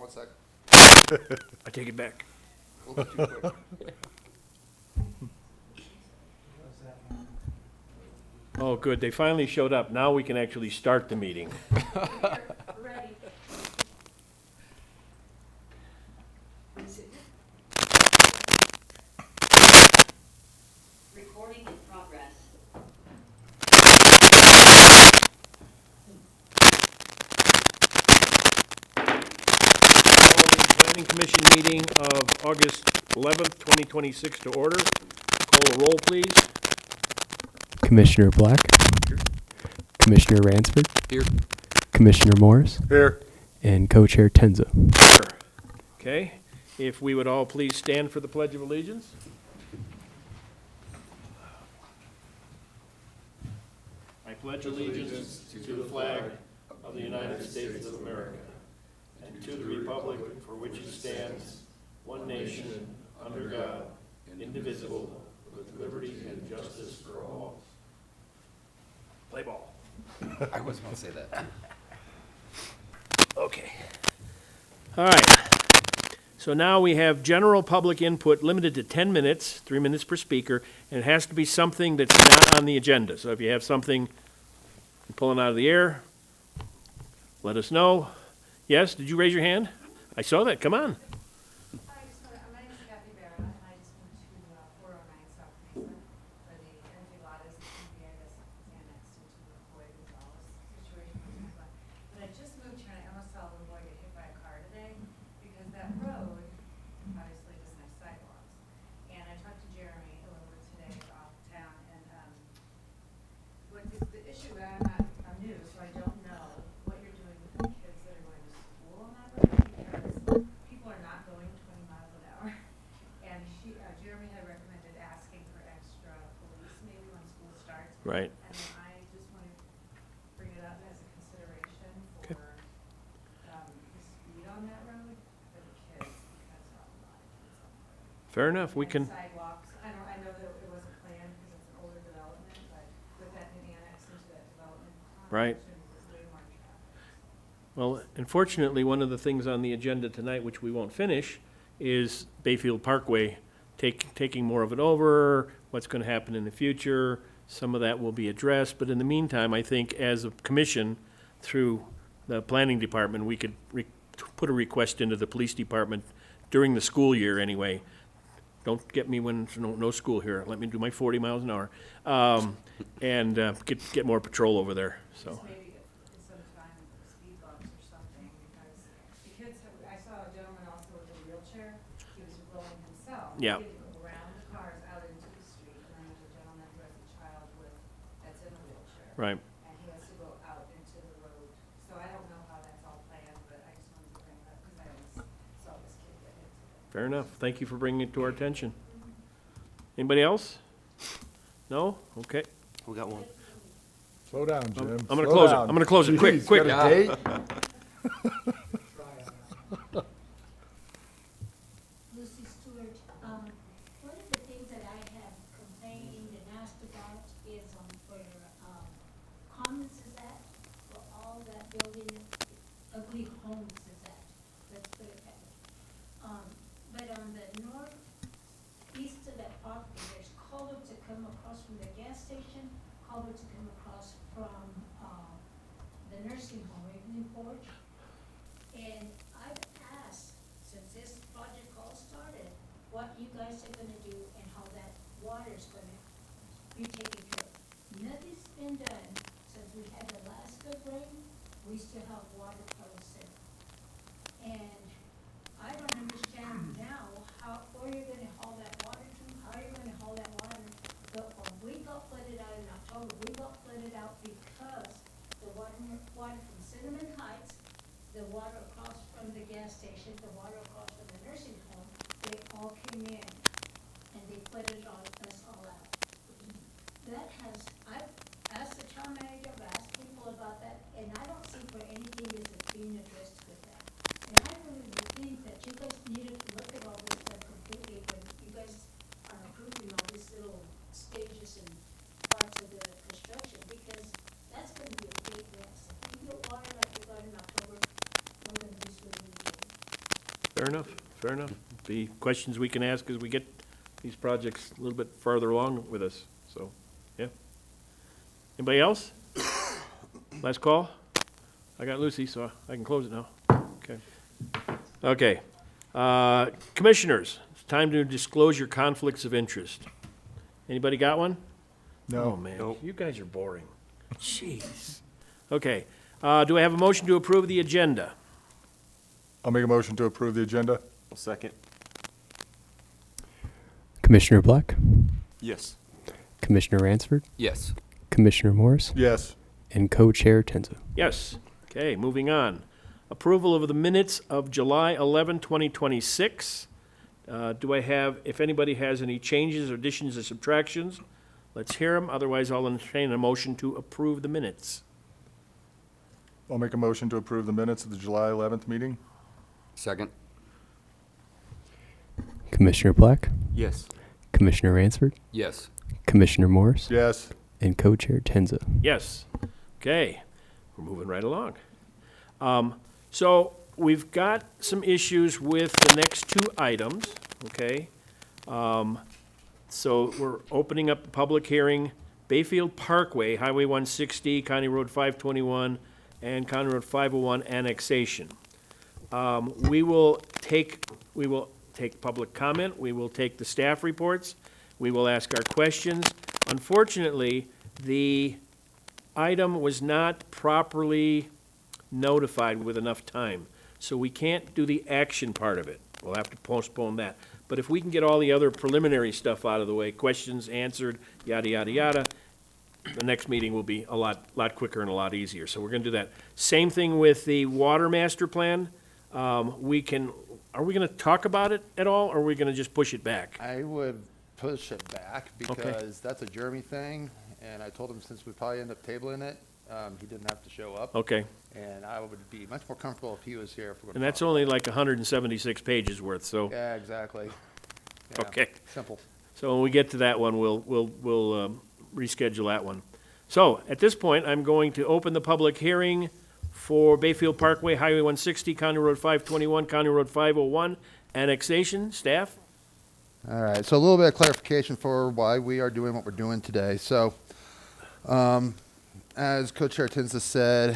1 sec. I take it back. A little bit too quick. Oh, good, they finally showed up. Now we can actually start the meeting. Ready. Recording in progress. Planning Commission meeting of August 11th, 2026 to order. Call the roll, please. Commissioner Black. Commissioner Ransford. Here. Commissioner Morris. Here. And Co-Chair Tenza. Okay, if we would all please stand for the Pledge of Allegiance. I pledge allegiance to the flag of the United States of America and to the republic for which it stands, one nation, under God, indivisible, with liberty and justice for all. Play ball. I was about to say that. Okay. All right. So now we have general public input limited to 10 minutes, 3 minutes per speaker, and it has to be something that's not on the agenda. So if you have something you're pulling out of the air, let us know. Yes, did you raise your hand? I saw that. Come on. I just want to, my name is Kathy Barrett, and I just went to 409 South Mesa for the empty lot as the CBA that's annexed into the Floyd Gonzalez situation. But I just moved here, and I almost thought we were going to get hit by a car today, because that road obviously doesn't have sidewalks. And I talked to Jeremy a little bit today off town, and what is the issue, I'm new, so I don't know what you're doing with the kids that are going to school on that road, because people are not going 20 miles an hour. And Jeremy had recommended asking for extra police maybe when school starts. Right. And then I just want to bring it up as a consideration Okay. for the speed on that road for the kids, because a lot of kids on that road. Fair enough. We And can, sidewalks, I know that it wasn't planned because it's an older development, but with that getting annexed into that development. Right. There's way more traffic. well, unfortunately, one of the things on the agenda tonight, which we won't finish, is Bayfield Parkway, taking more of it over, what's going to happen in the future. Some of that will be addressed, but in the meantime, I think as a commission, through the planning department, we could put a request into the police department during the school year anyway. Don't get me when there's no school here. Let me do my 40 miles an hour, and get more patrol over there, so. Just maybe get some time speed bumps or something, because the kids, I saw a gentleman also with a wheelchair, he was rolling himself. Yeah. He didn't go around the cars out into the street, and then there's a gentleman who has a child that's in a wheelchair. Right. And he has to go out into the road, so I don't know how that's all planned, but I just wanted to bring it up, because I always saw this kid get hit today. Fair enough. Thank you for bringing it to our attention. Anybody else? No? Okay. We got one. Slow down, Jim. I'm gonna Slow close it. down. I'm gonna close it. Quick, Jeez, quick. got a date? Lucy Stewart, one of the things that I have complained and asked about is where Commons is at, where all that building, ugly homes is at, let's put it that way. But on the northeast of that property, there's culverts that come across from the gas station, culverts that come across from, the nursing home, Evening Porch. And I've asked, since this project all started, what you guys are gonna do and how that water's gonna be taken care of. Nothing's been done since we had the last good rain, we still have water puddles there. And I don't understand now where you're gonna haul that water to, how you're gonna haul that water. But when we got flooded out in October, we got flooded out because the water from Cinnamon Heights, the water across from the gas station, the water across from the nursing home, they all came in and they flooded us all out. I've asked the town manager, I've asked people about that, and I don't see where anything is being addressed with that. And I really would think that you guys needed to look at all this stuff completely when you guys are approving all these little stages and parts of the construction, because that's gonna be a big mess. If you get water like we got in October, we're gonna be swimming in it. Fair enough, fair enough. The questions we can ask as we get these projects a little bit farther along with us, so, yeah. Anybody else? Last call? I got Lucy, so I can close it now. Okay. Okay. Commissioners, it's time to disclose your conflicts of interest. Anybody got one? Oh, No. man, you guys are boring. Jeez. Okay. Do I have a motion to approve the agenda? I'll make a motion to approve the agenda. Second. Commissioner Black, Yes. Commissioner Ransford, Yes. Commissioner Morris, Yes. and Co-Chair Tenza. Yes. Okay, moving on. Approval of the minutes of July 11, 2026. Do I have, if anybody has any changes, additions, or subtractions, let's hear them. Otherwise, I'll entertain a motion to approve the minutes. I'll make a motion to approve the minutes of the July 11th meeting. Second. Commissioner Black, Yes. Commissioner Ransford, Yes. Commissioner Morris, Yes. and Co-Chair Tenza. Yes. Okay, we're moving right along. So we've got some issues with the next two items, okay? So we're opening up the public hearing, Bayfield Parkway, Highway 160, County Road 521, and County Road 501 annexation. We will take public comment, we will take the staff reports, we will ask our questions. Unfortunately, the item was not properly notified with enough time, so we can't do the action part of it. We'll have to postpone that. But if we can get all the other preliminary stuff out of the way, questions answered, yada, yada, yada, the next meeting will be a lot quicker and a lot easier. So we're gonna do that. Same thing with the water master plan. Are we gonna talk about it at all, or are we gonna just push it back? I would push it back because that's a Jeremy thing, and I told him since we probably end up tabling it, he didn't have to show up. Okay, And I would be much more comfortable if he was here. If we're and gonna that's talk. only like 176 pages worth, so, Yeah, exactly. Yeah, okay. Simple. So when we get to that one, we'll reschedule that one. So, at this point, I'm going to open the public hearing for Bayfield Parkway, Highway 160, County Road 521, County Road 501, annexation. Staff? All right, so a little bit of clarification for why we are doing what we're doing today. So, as Co-Chair Tinsa said,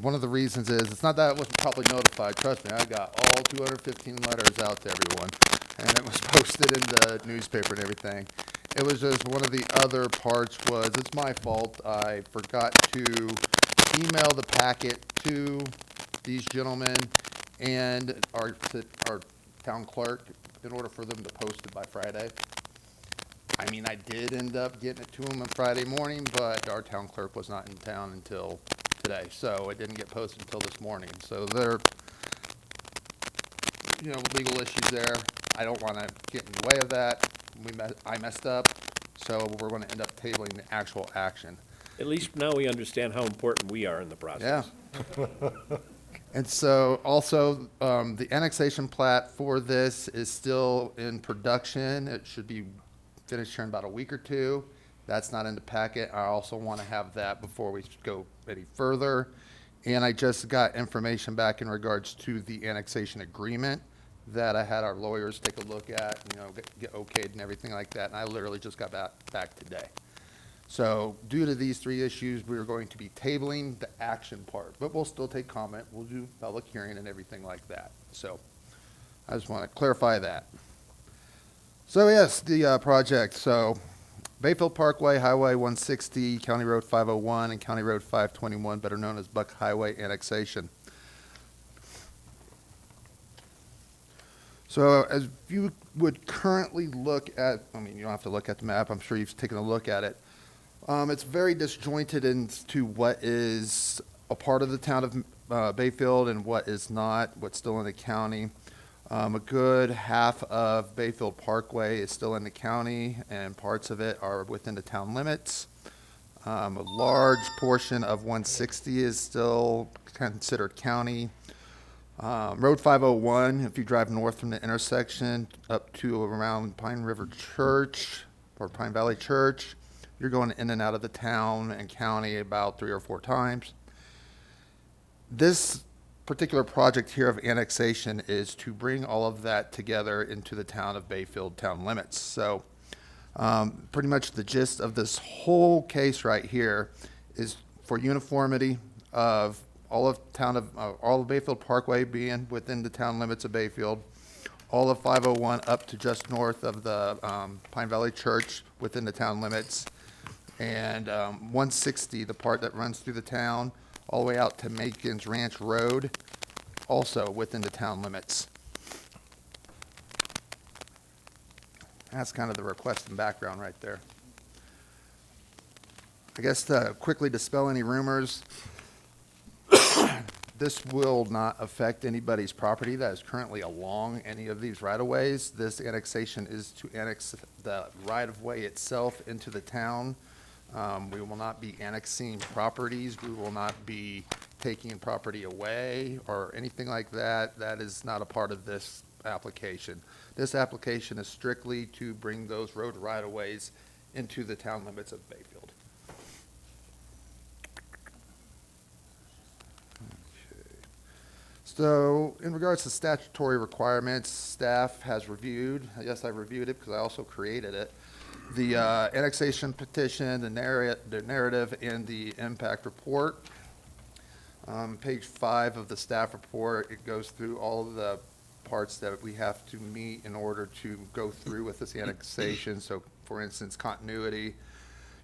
one of the reasons is, it's not that I wasn't probably notified. Trust me, I got all 215 letters out to everyone, and it was posted in the newspaper and everything. It was just one of the other parts was, it's my fault. I forgot to email the packet to these gentlemen and our town clerk in order for them to post it by Friday. I mean, I did end up getting it to them on Friday morning, but our town clerk was not in town until today, so it didn't get posted until this morning. So there are, legal issues there. I don't want to get in the way of that. I messed up, so we're going to end up tabling the actual action. At least now we understand how important we are in the process. Yeah. And so also, the annexation plat for this is still in production. It should be finished here in about a week or two. That's not in the packet. I also want to have that before we go any further. And I just got information back in regards to the annexation agreement that I had our lawyers take a look at, get okayed and everything like that. And I literally just got back today. So due to these three issues, we are going to be tabling the action part, but we'll still take comment. We'll do public hearing and everything like that. So I just want to clarify that. So yes, the project. So Bayfield Parkway, Highway 160, County Road 501, and County Road 521, better known as Buck Highway annexation. So as you would currently look at, you don't have to look at the map. I'm sure you've taken a look at it. It's very disjointed into what is a part of the town of Bayfield and what is not, what's still in the county. A good half of Bayfield Parkway is still in the county, and parts of it are within the town limits. A large portion of 160 is still considered county. Road 501, if you drive north from the intersection up to around Pine River Church or Pine Valley Church, you're going in and out of the town and county about 3 or 4 times. This particular project here of annexation is to bring all of that together into the town of Bayfield town limits. So pretty much the gist of this whole case right here is for uniformity of all of Bayfield Parkway being within the town limits of Bayfield, all of 501 up to just north of the Pine Valley Church within the town limits, and 160, the part that runs through the town, all the way out to Macon's Ranch Road, also within the town limits. That's kind of the request and background right there. I guess to quickly dispel any rumors, this will not affect anybody's property that is currently along any of these right-of-ways. This annexation is to annex the right-of-way itself into the town. We will not be annexing properties. We will not be taking property away or anything like that. That is not a part of this application. This application is strictly to bring those road right-of-ways into the town limits of Bayfield. So in regards to statutory requirements, staff has reviewed, yes, I reviewed it because I also created it, the annexation petition, the narrative, and the impact report. Page 5 of the staff report, it goes through all of the parts that we have to meet in order to go through with this annexation. So for instance, continuity,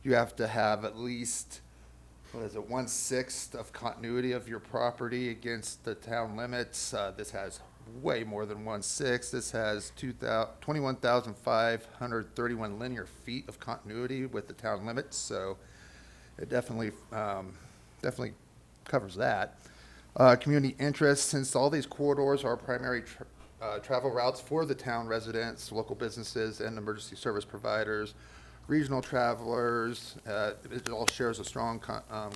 you have to have at least 1/6 of continuity of your property against the town limits. This has way more than 1/6. This has 21,531 linear feet of continuity with the town limits, so it definitely covers that. Community interest, since all these corridors are primary travel routes for the town residents, local businesses, and emergency service providers, regional travelers, it all shares a strong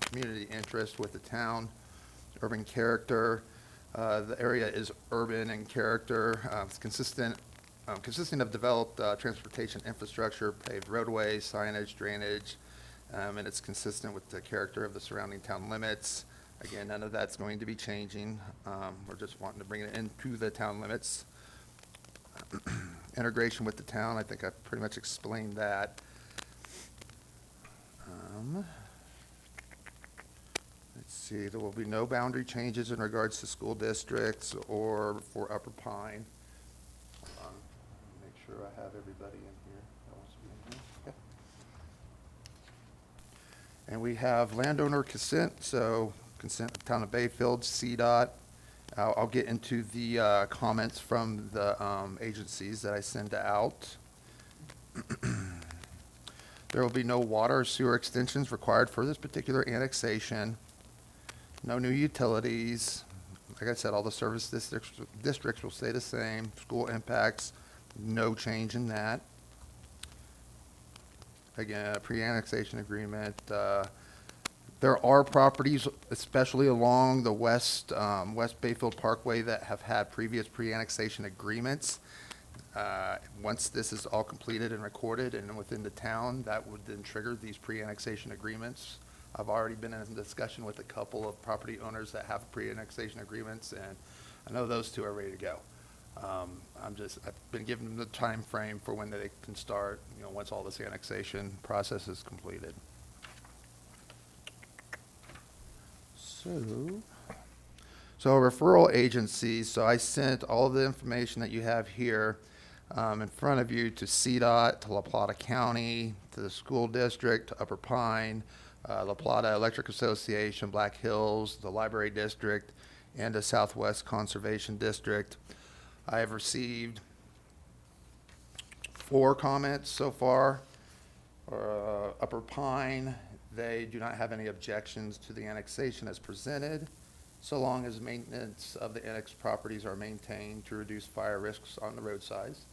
community interest with the town. Urban character, the area is urban in character. It's consisting of developed transportation infrastructure, paved roadways, signage, drainage, and it's consistent with the character of the surrounding town limits. Again, none of that's going to be changing. We're just wanting to bring it into the town limits. Integration with the town, I think I pretty much explained that. Let's see, there will be no boundary changes in regards to school districts or for Upper Pine. Hold on, make sure I have everybody in here. That wants to be in here. Okay. And we have landowner consent, so consent of Town of Bayfield, CDOT. I'll get into the comments from the agencies that I send out. There will be no water or sewer extensions required for this particular annexation. No new utilities. Like I said, all the service districts will stay the same. School impacts, no change in that. Again, a pre-annexation agreement. There are properties, especially along the West Bayfield Parkway, that have had previous pre-annexation agreements. Once this is all completed and recorded and within the town, that would then trigger these pre-annexation agreements. I've already been in discussion with a couple of property owners that have pre-annexation agreements, and I know those two are ready to go. I've been giving them the time frame for when they can start, once all this annexation process is completed. So referral agencies, so I sent all of the information that you have here in front of you to CDOT, to La Plata County, to the school district, to Upper Pine, La Plata Electric Association, Black Hills, the Library District, and the Southwest Conservation District. I have received 4 comments so far. Upper Pine, they do not have any objections to the annexation as presented, so long as maintenance of the annexed properties are maintained to reduce fire risks on the roadsides.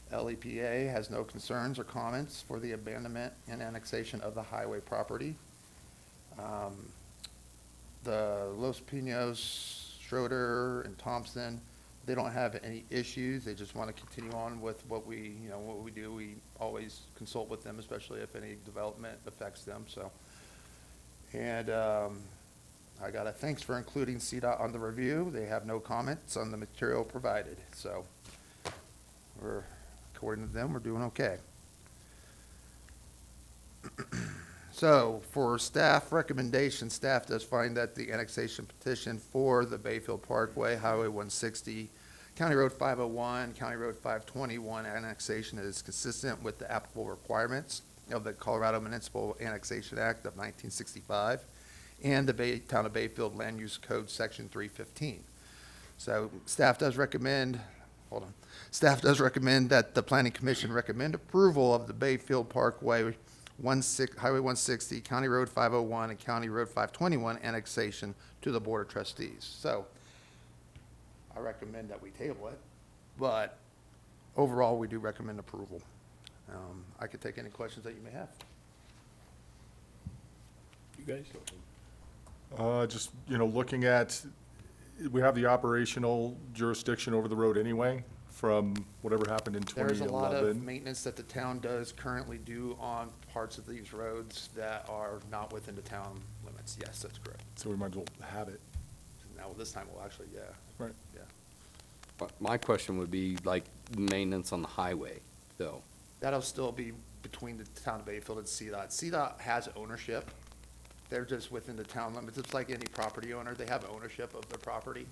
LEPA has no concerns or comments for the abandonment and annexation of the highway property. The Los Pinos, Schroeder, and Thompson, they don't have any issues. They just want to continue on with what we do. We always consult with them, especially if any development affects them. So, and I got a thanks for including CDOT on the review. They have no comments on the material provided, so according to them, we're doing okay. So for staff recommendation, staff does find that the annexation petition for the Bayfield Parkway, Highway 160, County Road 501, County Road 521 annexation is consistent with the applicable requirements of the Colorado Municipal Annexation Act of 1965 and the Town of Bayfield Land Use Code Section 315. So staff does recommend that the Planning Commission recommend approval of the Bayfield Parkway Highway 160, County Road 501, and County Road 521 annexation to the Board of Trustees. So I recommend that we table it, but overall, we do recommend approval. I could take any questions that you may have. You guys? Just, looking at, we have the operational jurisdiction over the road anyway, from whatever happened in There's a lot of 2011. maintenance that the town does currently do on parts of these roads that are not within the town limits. Yes, that's correct. So we might as well have it. Now, this time we'll actually, yeah, Right. yeah. But my question would be like maintenance on the highway, though. That'll still be between the town of Bayfield and CDOT. CDOT has ownership. They're just within the town limits. It's like any property owner. They have ownership of their property.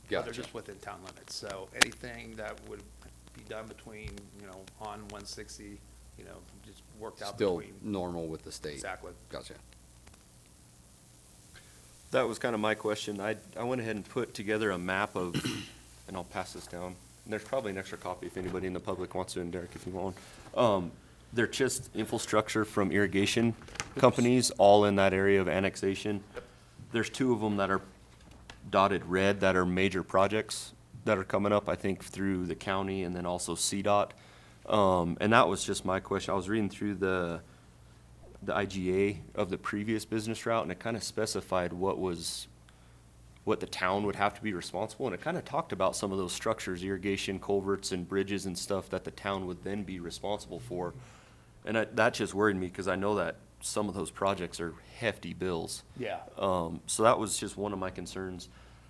But they're Gotcha. just within town limits. So anything that would be done between, on 160, just worked out Still between. normal with the state. Exactly. Gotcha. That was kind of my question. I went ahead and put together a map of, and I'll pass this down. And there's probably an extra copy if anybody in the public wants to, and Derek, if you want. They're just infrastructure from irrigation companies, all in that area of annexation. There's 2 of them that are dotted red that are major projects that are coming up, I think, through the county and then also CDOT. And that was just my question. I was reading through the IGA of the previous business route, and it kind of specified what the town would have to be responsible, and it kind of talked about some of those structures, irrigation, culverts, and bridges and stuff that the town would then be responsible for. And that just worried me, because I know that some of those projects are hefty bills. Yeah. So that was just one of my concerns.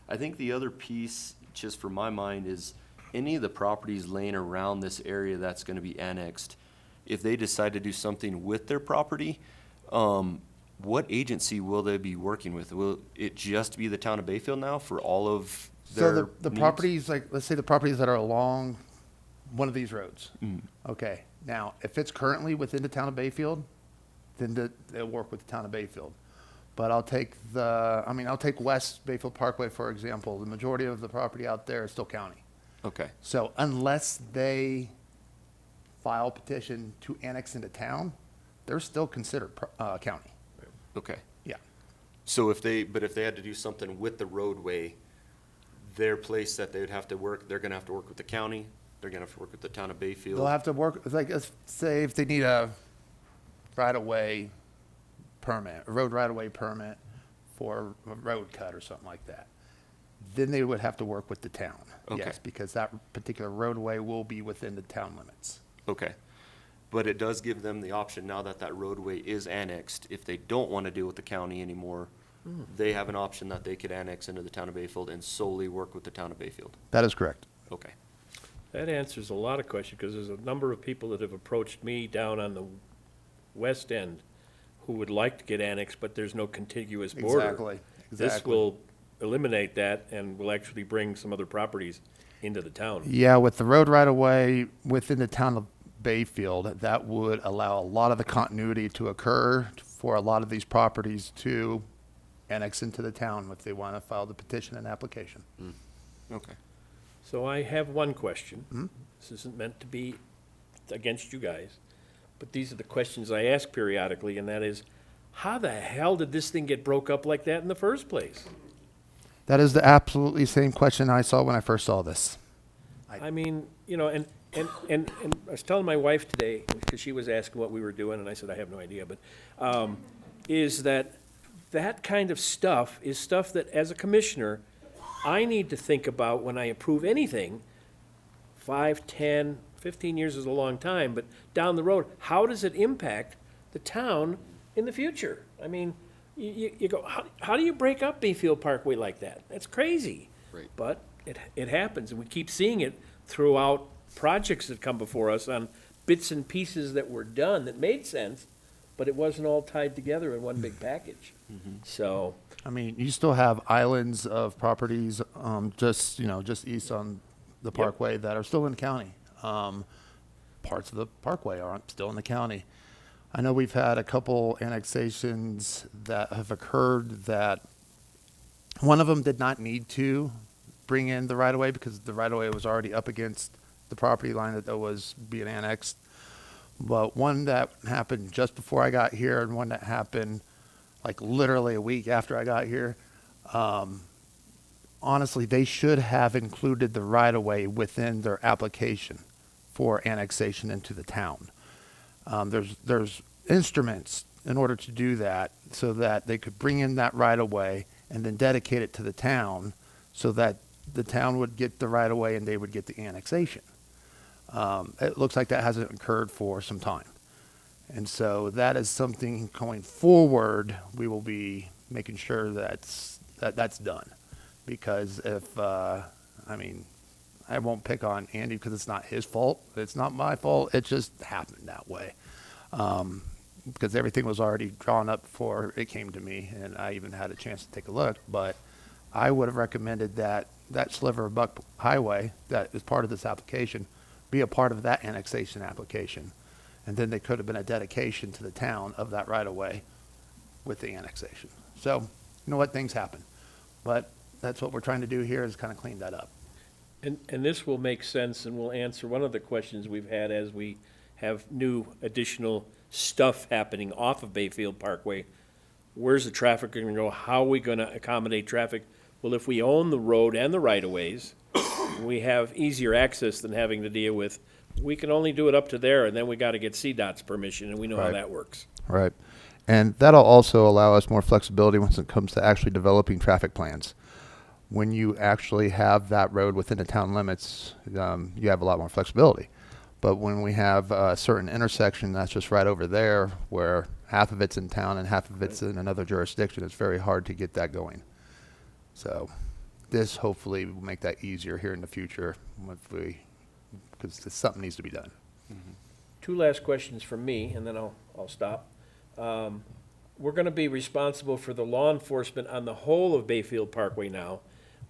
I think the other piece, just for my mind, is any of the properties laying around this area that's gonna be annexed, if they decide to do something with their property, what agency will they be working with? Will it just be the town of Bayfield now for all of their So the needs? properties, like, let's say the properties that are along one of these roads. Okay, now, if it's currently within the town of Bayfield, then they'll work with the town of Bayfield. But I'll take West Bayfield Parkway, for example. The majority of the property out there is still county. Okay, So unless they file petition to annex into town, they're still considered county. okay. Yeah. So if they had to do something with the roadway, their place that they would have to work, they're gonna have to work with the county, they're gonna have to work with the town of Bayfield. They'll have to work, like, let's say if they need a right-of-way permit, a road right-of-way permit for a road cut or something like that, then they would have to work with the town. Okay. Yes, because that particular roadway will be within the town limits. Okay. But it does give them the option, now that that roadway is annexed, if they don't want to deal with the county anymore, they have an option that they could annex into the town of Bayfield and solely work with the town of Bayfield. That is correct. Okay. That answers a lot of questions, because there's a number of people that have approached me down on the west end who would like to get annexed, but there's no contiguous border. Exactly. This will eliminate that and will actually bring some other properties into the town. Yeah, with the road right-of-way within the town of Bayfield, that would allow a lot of the continuity to occur for a lot of these properties to annex into the town if they want to file the petition and application. Okay. So I have one question. This isn't meant to be against you guys, but these are the questions I ask periodically, and that is, how the hell did this thing get broke up like that in the first place? That is the absolutely same question I saw when I first saw this. I mean, and I was telling my wife today, because she was asking what we were doing, and I said, I have no idea, but, is that kind of stuff is stuff that, as a commissioner, I need to think about when I approve anything. 5, 10, 15 years is a long time, but down the road, how does it impact the town in the future? I mean, You go, how do you break up Bayfield Parkway like that? That's crazy. Right. But it happens, and we keep seeing it throughout projects that come before us on bits and pieces that were done that made sense, but it wasn't all tied together in one big package. So, I mean, you still have islands of properties, just, just east on the parkway that are still in the county. Parts of the parkway are still in the county. I know we've had a couple annexations that have occurred that one of them did not need to bring in the right of way because the right of way was already up against the property line that was being annexed. But one that happened just before I got here and one that happened like literally a week after I got here, honestly, they should have included the right of way within their application for annexation into the town. There's instruments in order to do that so that they could bring in that right of way and then dedicate it to the town so that the town would get the right of way and they would get the annexation. It looks like that hasn't occurred for some time. And so that is something going forward, we will be making sure that's done. Because if, I won't pick on Andy because it's not his fault. It's not my fault. It just happened that way. Because everything was already drawn up before it came to me, and I even had a chance to take a look. But I would have recommended that sliver of Buck Highway that is part of this application be a part of that annexation application. And then there could have been a dedication to the town of that right-of-way with the annexation. So, you know what, things happen. But that's what we're trying to do here is kind of clean that up. and this will make sense and will answer one of the questions we've had as we have new additional stuff happening off of Bayfield Parkway. Where's the traffic going to go? How are we going to accommodate traffic? Well, if we own the road and the right-of-ways, we have easier access than having to deal with, we can only do it up to there, and then we got to get CDOT's permission, and we know how Right. that works. Right. And that'll also allow us more flexibility when it comes to actually developing traffic plans. When you actually have that road within the town limits, you have a lot more flexibility. But when we have a certain intersection that's just right over there where half of it's in town and half of it's in another jurisdiction, it's very hard to get that going. So this hopefully will make that easier here in the future because something needs to be done. Two last questions from me, and then I'll stop. We're gonna be responsible for the law enforcement on the whole of Bayfield Parkway now.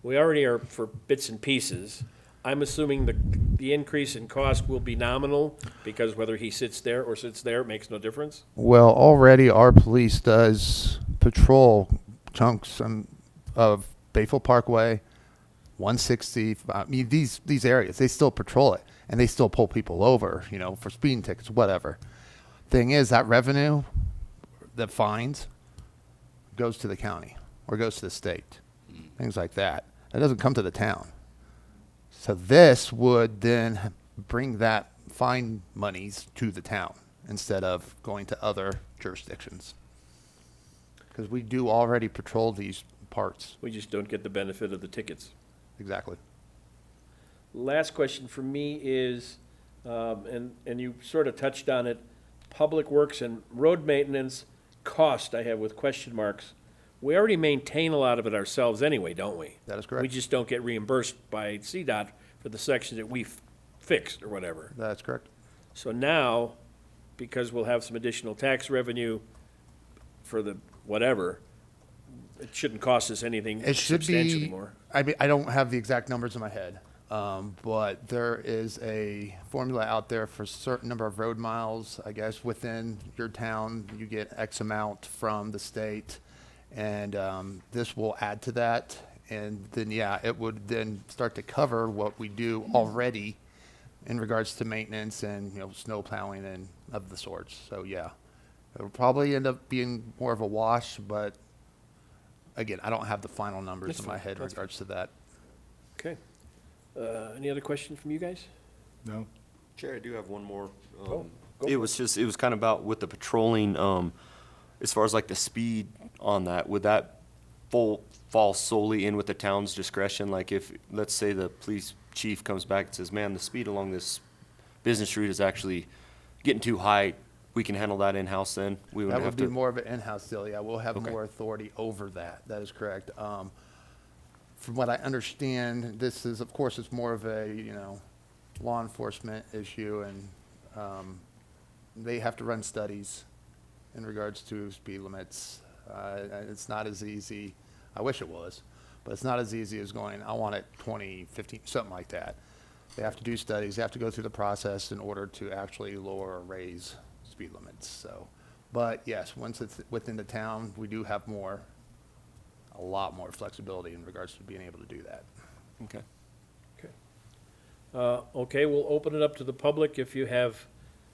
We already are for bits and pieces. I'm assuming the increase in cost will be nominal, because whether he sits there or sits there, it makes no difference? Well, already our police does patrol chunks of Bayfield Parkway, 160. I mean, these areas, they still patrol it, and they still pull people over, for speeding tickets, whatever. Thing is, that revenue, the fines, goes to the county or goes to the state, things like that. It doesn't come to the town. So this would then bring that fine monies to the town instead of going to other jurisdictions. Because we do already patrol these parts. We just don't get the benefit of the tickets. Exactly. Last question for me is, and you sort of touched on it, public works and road maintenance cost I have with question marks. We already maintain a lot of it ourselves anyway, don't we? That is correct. We just don't get reimbursed by CDOT for the sections that we fixed or whatever. That's correct. So now, because we'll have some additional tax revenue for the whatever, it shouldn't cost us anything It should substantially be, more. I don't have the exact numbers in my head, but there is a formula out there for a certain number of road miles, I guess, within your town. You get X amount from the state, and this will add to that. And then, yeah, it would then start to cover what we do already in regards to maintenance and, snow plowing and of the sorts. So, yeah, it'll probably end up being more of a wash, but again, I don't have the final numbers That's in my fine. head in That's regards to that. Okay. Any other questions from you guys? No? Chair, I do have one more. Go for It was kind of about with the patrolling, as far as like the speed on that, would that fall solely in with the town's discretion? Like if, let's say the police chief comes back and says, man, the speed along this business route is actually getting too high, we can handle that in-house then? We That wouldn't would have be to, more of an in-house deal, yeah, we'll have Okay. more authority over that, that is correct. From what I understand, this is, of course, it's more of a, law enforcement issue, and they have to run studies in regards to speed limits. It's not as easy, I wish it was, but it's not as easy as going, I want it 20, 15, something like that. They have to do studies, they have to go through the process in order to actually lower or raise speed limits, so. But yes, once it's within the town, we do have a lot more flexibility in regards to being able to do that. okay. Okay, we'll open it up to the public if you have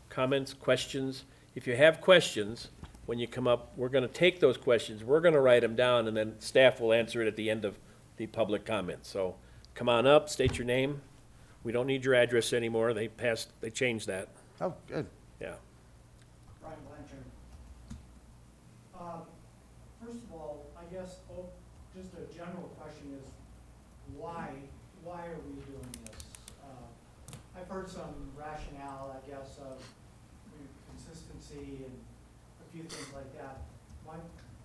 comments, questions. If you have questions, when you come up, we're gonna take those questions, we're gonna write them down, and then staff will answer it at the end of the public comments. So come on up, state your name. We don't need your address anymore, they changed that, Oh, good. yeah. Brian Blanchard. First of all, I guess, just a general question is, why are we doing this? I've heard some rationale, I guess, of consistency and a few things like that. My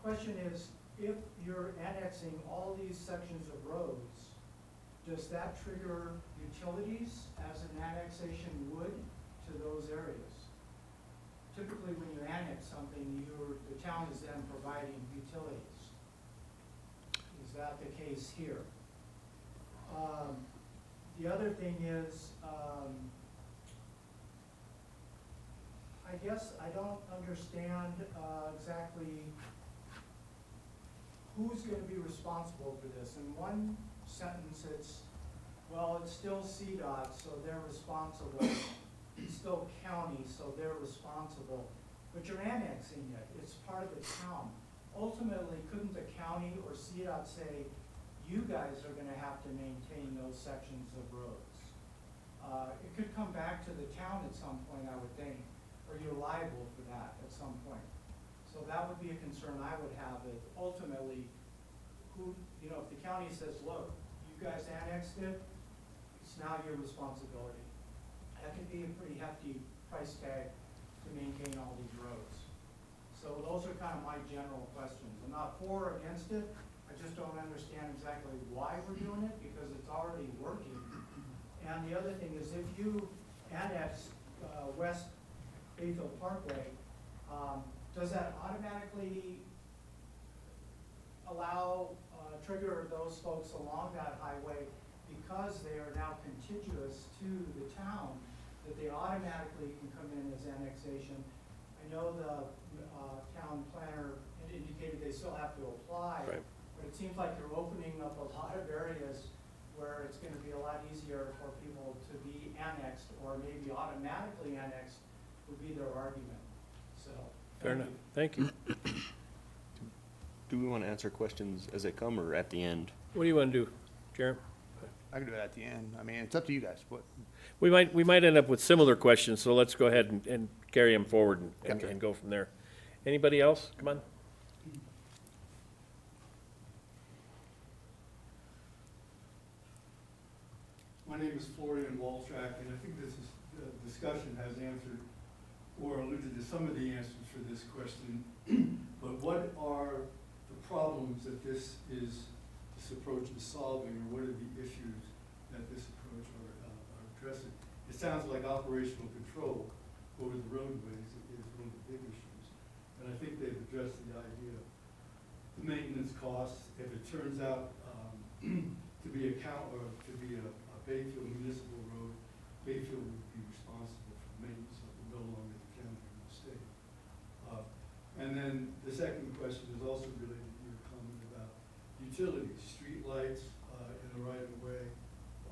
question is, if you're annexing all these sections of roads, does that trigger utilities as an annexation would to those areas? Typically, when you annex something, the town is then providing utilities. Is that the case here? The other thing is, I guess I don't understand exactly who's going to be responsible for this. In one sentence, it's still CDOT, so they're responsible. It's still county, so they're responsible. But you're annexing it. It's part of the town. Ultimately, couldn't the county or CDOT say, you guys are gonna have to maintain those sections of roads? It could come back to the town at some point, I would think, or you're liable for that at some point. So that would be a concern I would have, that ultimately, if the county says, look, you guys annexed it, it's now your responsibility. That could be a pretty hefty price tag to maintain all these roads. So those are kind of my general questions. I'm not for or against it. I just don't understand exactly why we're doing it, because it's already working. And the other thing is, if you annex West Bayfield Parkway, does that automatically trigger those folks along that highway, because they are now contiguous to the town, that they automatically can come in as annexation? I know the town planner indicated they still have to apply, Right. but it seems like you're opening up a lot of areas where it's gonna be a lot easier for people to be annexed, or maybe automatically annexed would be their argument, so. Fair enough, thank you. Do we want to answer questions as they come or at the end? What do you want to do, Jerem? I can do it at the end. I mean, it's up to you guys. What, We might end up with similar questions, so let's go ahead and carry them forward and Okay. go from there. Anybody else? Come on. My name is Florian Waltrack, and I think the discussion has answered or alluded to some of the answers for this question. But what are the problems that this approach is solving, or what are the issues that this approach are addressing? It sounds like operational control over the roadways is one of the big issues. And I think they've addressed the idea of the maintenance costs. If it turns out to be a Bayfield municipal road, Bayfield would be responsible for maintenance of it, no longer the county or the state. And then the second question is also related to your comment about utilities, streetlights in the right of way.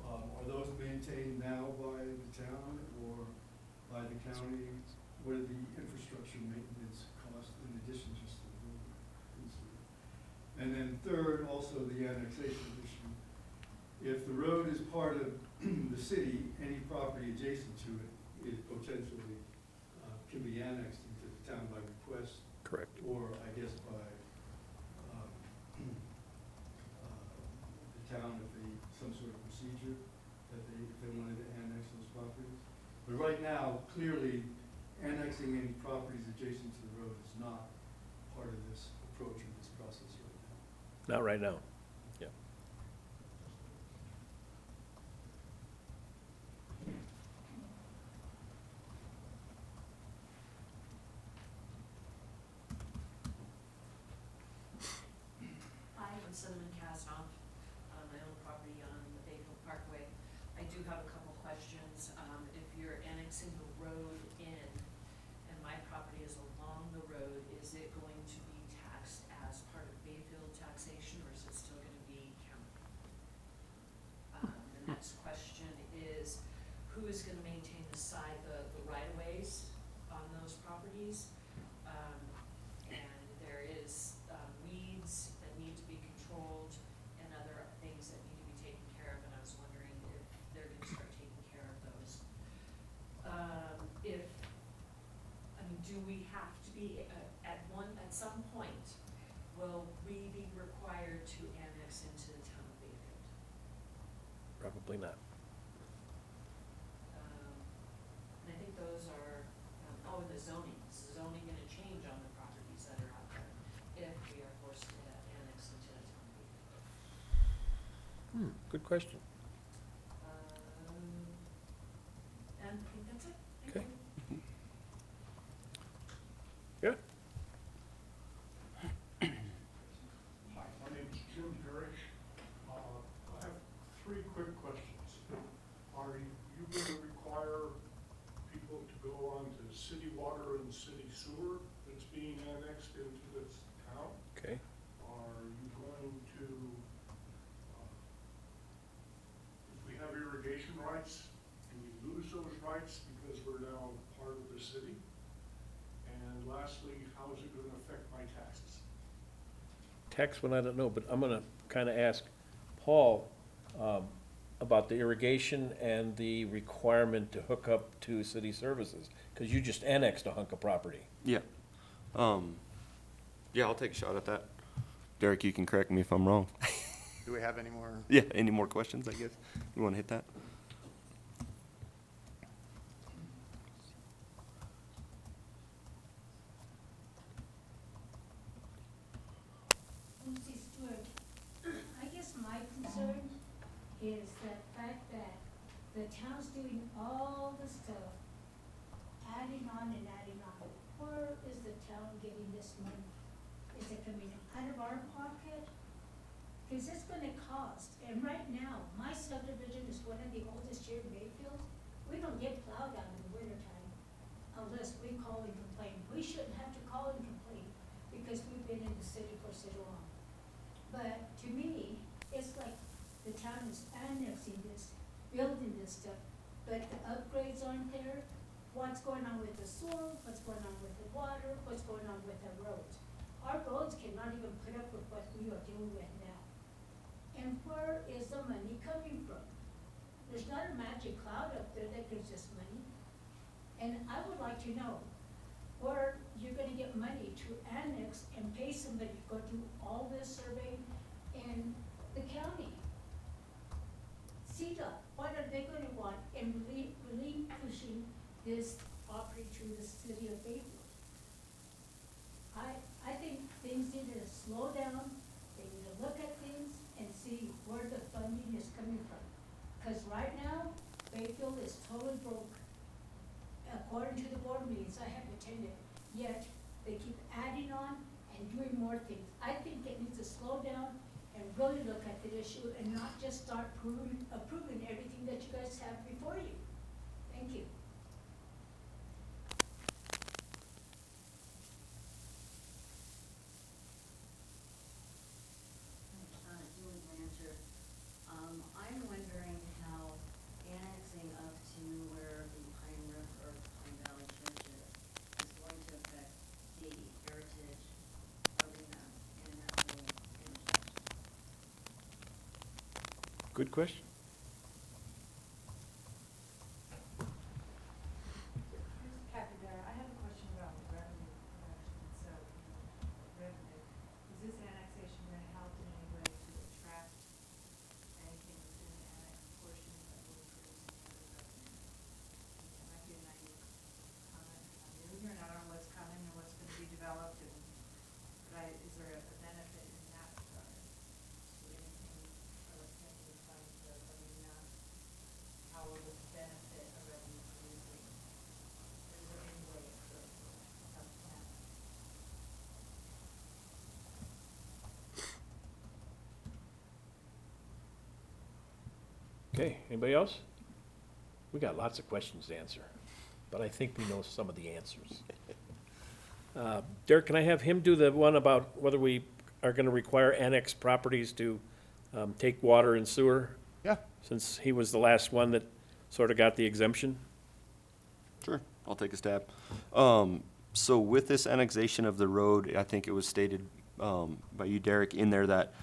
Are those maintained now by the town or by the county? What are the infrastructure maintenance costs in addition just to the road? And then third, also the annexation issue. If the road is part of the city, any property adjacent to it is potentially, can be annexed into the town by request. Correct. Or I guess by the town, some sort of procedure that if they wanted to annex those properties. But right now, clearly, annexing any properties adjacent to the road is not part of this approach or this process right now. Not right now. Yeah. Hi, I'm Cinnamon Castoff, on my own property on the Bayfield Parkway. I do have a couple questions. If you're annexing the road in, and my property is along the road, is it going to be taxed as part of Bayfield taxation, or is it still gonna be county? The next question is, who is gonna maintain the the right-of-ways on those properties? And there is weeds that need to be controlled and other things that need to be taken care of, and I was wondering if they're gonna start taking care of those. Do we have to be, at some point, will we be required to annex into the town of Bayfield? Probably not. And I think those are, the zoning. Is the zoning gonna change on the properties that are out there if we are forced to annex into the town of Bayfield? Good question. And I think that's it. Thank Okay. you. Yeah. Hi, my name is Jim Parrish. I have 3 quick questions. Are you going to require people to go on to city water and city sewer that's being annexed into this town? Okay. Are you going to, if we have irrigation rights, do we lose those rights because we're now part of the city? And lastly, how is it going to affect my taxes? Tax one, I don't know, but I'm gonna kind of ask Paul about the irrigation and the requirement to hook up to city services, because you just annexed a hunk of property. Yeah. Yeah, I'll take a shot at that. Derek, you can correct me if I'm wrong. Do we have any more? Yeah, any more questions, I guess? You want to hit that? Lucy Stewart, I guess my concern is the fact that the town's doing all the stuff, adding on and adding on. Where is the town getting this money? Is it coming out of our pocket? Cause it's gonna cost, and right now, my subdivision is one of the oldest here in Bayfield. We don't get plowed out in the wintertime unless we call and complain. We shouldn't have to call and complain because we've been in the city for so long. But to me, it's like the town is annexing this, building this stuff, but the upgrades aren't there. What's going on with the sewer, what's going on with the water, what's going on with the roads? Our roads cannot even put up with what we are dealing with now. And where is the money coming from? There's not a magic cloud up there that gives us money. And I would like to know where you're gonna get money to annex and pay somebody to go do all this surveying in the county. CDOT, what are they gonna want in relinquishing this property to the city of Bayfield? I think things need to slow down, they need to look at things and see where the funding is coming from. Cause right now, Bayfield is totally broke. According to the board meetings I have attended, yet they keep adding on and doing more things. I think it needs to slow down and really look at the issue and not just start approving everything that you guys have before you. Thank you. Julie Blanchard. I'm wondering how annexing up to where the Pine River, Pine Valley Church is going to affect the heritage arena and that whole intersection. Good question. Here's Kathy Bear. I have a question about the revenue production. So, revenue, is this annexation going to help in any way to attract anything within the annexed portion that will produce any other revenue? It might be a naive comment, I'm Okay, anybody else? We got lots of questions to answer, but I think we know some of the answers. Derek, can I have him do the one about whether we are gonna require annex properties to take water and sewer? Yeah. Since he was the last one that sort of got the exemption? Sure, I'll take a stab. So with this annexation of the road, I think it was stated by you, Derek, in there that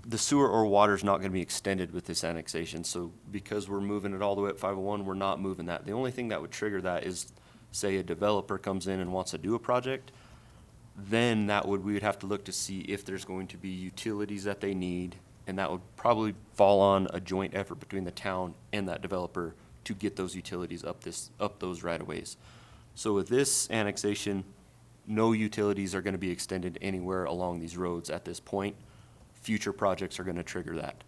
the sewer or water is not going to be extended with this annexation. So because we're moving it all the way up 501, we're not moving that. The only thing that would trigger that is, say, a developer comes in and wants to do a project. Then we would have to look to see if there's going to be utilities that they need, and that would probably fall on a joint effort between the town and that developer to get those utilities up those right of ways. So with this annexation, no utilities are going to be extended anywhere along these roads at this point. Future projects are going to trigger that.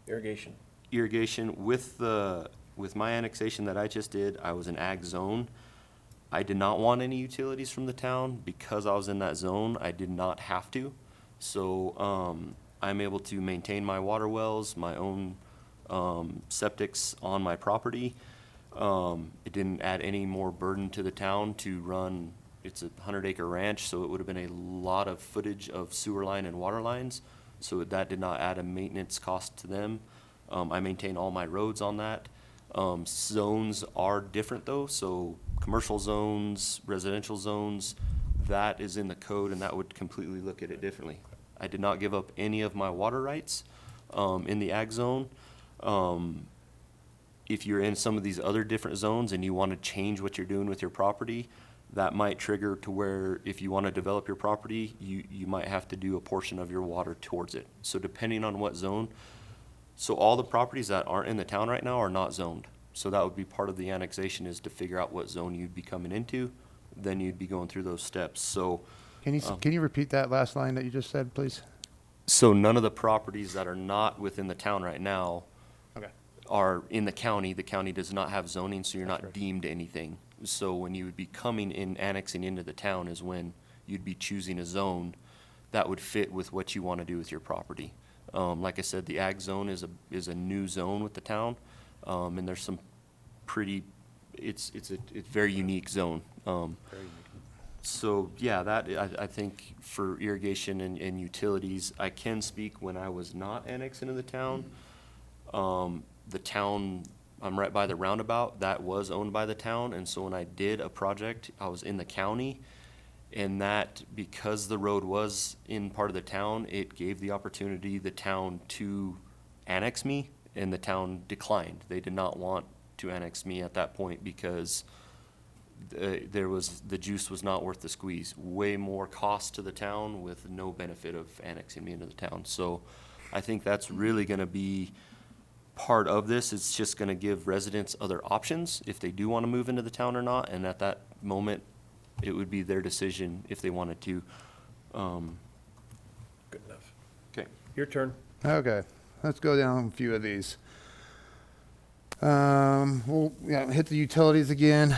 Irrigation. Irrigation, with my annexation that I just did, I was in ag zone. I did not want any utilities from the town because I was in that zone. I did not have to. So I'm able to maintain my water wells, my own septics on my property. It didn't add any more burden to the town to run. It's a 100-acre ranch, so it would have been a lot of footage of sewer line and water lines. So that did not add a maintenance cost to them. I maintain all my roads on that. Zones are different though, so commercial zones, residential zones, that is in the code, and that would completely look at it differently. I did not give up any of my water rights in the ag zone. If you're in some of these other different zones and you want to change what you're doing with your property, that might trigger to where if you want to develop your property, you might have to do a portion of your water towards it. So depending on what zone, so all the properties that aren't in the town right now are not zoned. So that would be part of the annexation, is to figure out what zone you'd be coming into, then you'd be going through those steps. So Can you repeat that last line that you just said, please? So none of the properties that are not within the town right now Okay. are in the county. The county does not have zoning, so you're not deemed anything. So when you would be coming in, annexing into the town is when you'd be choosing a zone that would fit with what you want to do with your property. Like I said, the ag zone is a new zone with the town, and there's some pretty, it's a very unique zone. So, yeah, that, I think for irrigation and utilities, I can speak when I was not annexed into the town. The town, I'm right by the roundabout, that was owned by the town, and so when I did a project, I was in the county, and that, because the road was in part of the town, it gave the opportunity the town to annex me, and the town declined. They did not want to annex me at that point because the juice was not worth the squeeze. Way more cost to the town with no benefit of annexing me into the town. So I think that's really gonna be part of this. It's just gonna give residents other options if they do wanna move into the town or not, and at that moment, it would be their decision if they wanted to. Good enough. Okay. Your turn. Okay, let's go down a few of these. We'll hit the utilities again.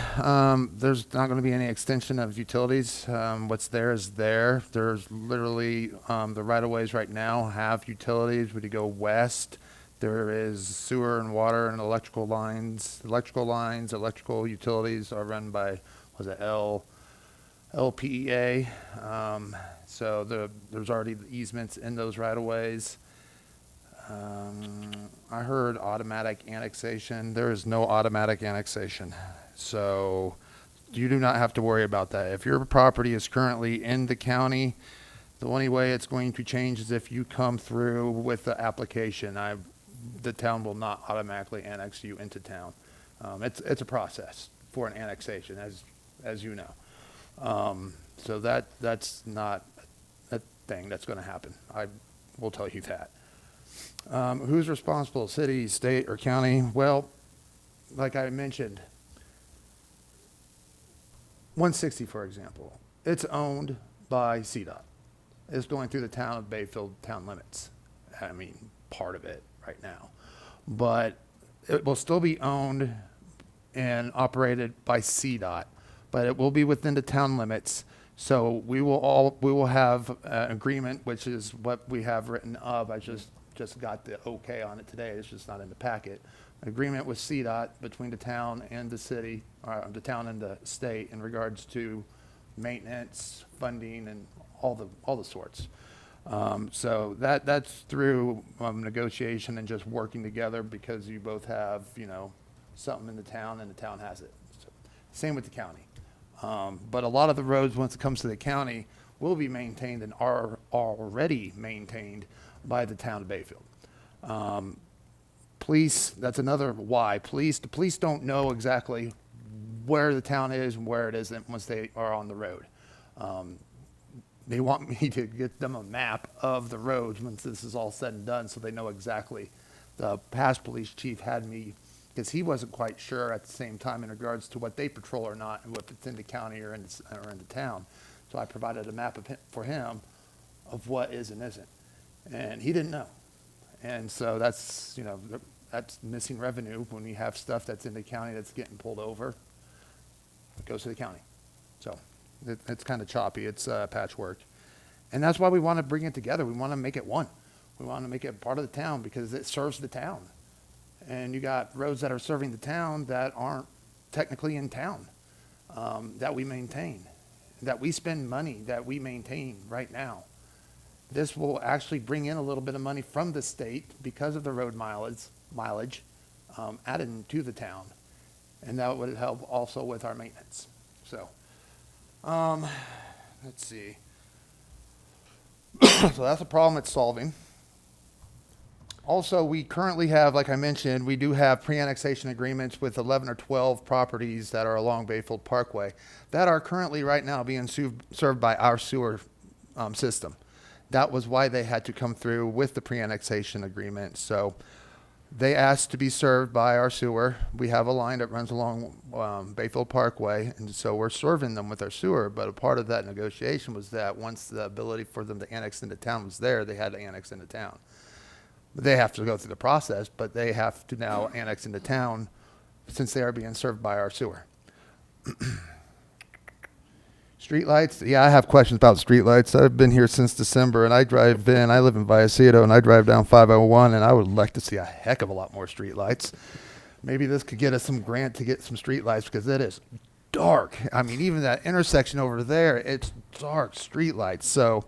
There's not going to be any extension of utilities. What's there is there. There's literally the right-of-ways right now have utilities. When you go west, there is sewer and water and electrical lines. Electrical utilities are run by, was it LPEA? So there's already easements in those right-of-ways. I heard automatic annexation. There is no automatic annexation. So you do not have to worry about that. If your property is currently in the county, the only way it's going to change is if you come through with the application. The town will not automatically annex you into town. It's a process for an annexation, as you know. So that's not a thing that's going to happen. I will tell you that. Who's responsible, city, state, or county? Well, like I mentioned, 160, for example, it's owned by CDOT. It's going through the town of Bayfield town limits. I mean, part of it right now. But it will still be owned and operated by CDOT, but it will be within the town limits. So we will have an agreement, which is what we have written up. I just just got the okay on it today, it's just not in the packet. An agreement with CDOT between the town and the city, or the town and the state in regards to maintenance, funding, and all the sorts. So that's through negotiation and just working together because you both have, something in the town and the town has it. So, same with the county. But a lot of the roads, once it comes to the county, will be maintained and are already maintained by the town of Bayfield. Police, that's another why. The police don't know exactly where the town is and where it isn't once they are on the road. They want me to get them a map of the roads once this is all said and done so they know exactly. The past police chief had me, because he wasn't quite sure at the same time in regards to what they patrol or not, and if it's in the county or in the town. So I provided a map for him of what is and isn't. And he didn't know. And so that's, that's missing revenue when we have stuff that's in the county that's getting pulled over. It goes to the county. So it's kind of choppy. It's patchwork. And that's why we want to bring it together. We want to make it one. We want to make it part of the town because it serves the town. And you got roads that are serving the town that aren't technically in town, that we maintain, that we spend money that we maintain right now. This will actually bring in a little bit of money from the state because of the road mileage added to the town. And that would help also with our maintenance. So, let's see. So that's a problem it's solving. Also, we currently have, like I mentioned, we do have pre-annexation agreements with 11 or 12 properties that are along Bayfield Parkway that are currently right now being served by our sewer system. That was why they had to come through with the pre-annexation agreement. So they asked to be served by our sewer. We have a line that runs along Bayfield Parkway, and so we're serving them with our sewer. But a part of that negotiation was that once the ability for them to annex into town was there, they had to annex into town. They have to go through the process, but they have to now annex into town since they are being served by our sewer. Streetlights, yeah, I have questions about streetlights. I've been here since December, and I live in Vallecito, and I drive down 501, and I would like to see a heck of a lot more streetlights. Maybe this could get us some grant to get some streetlights because it is dark. I mean, even that intersection over there, it's dark streetlights. So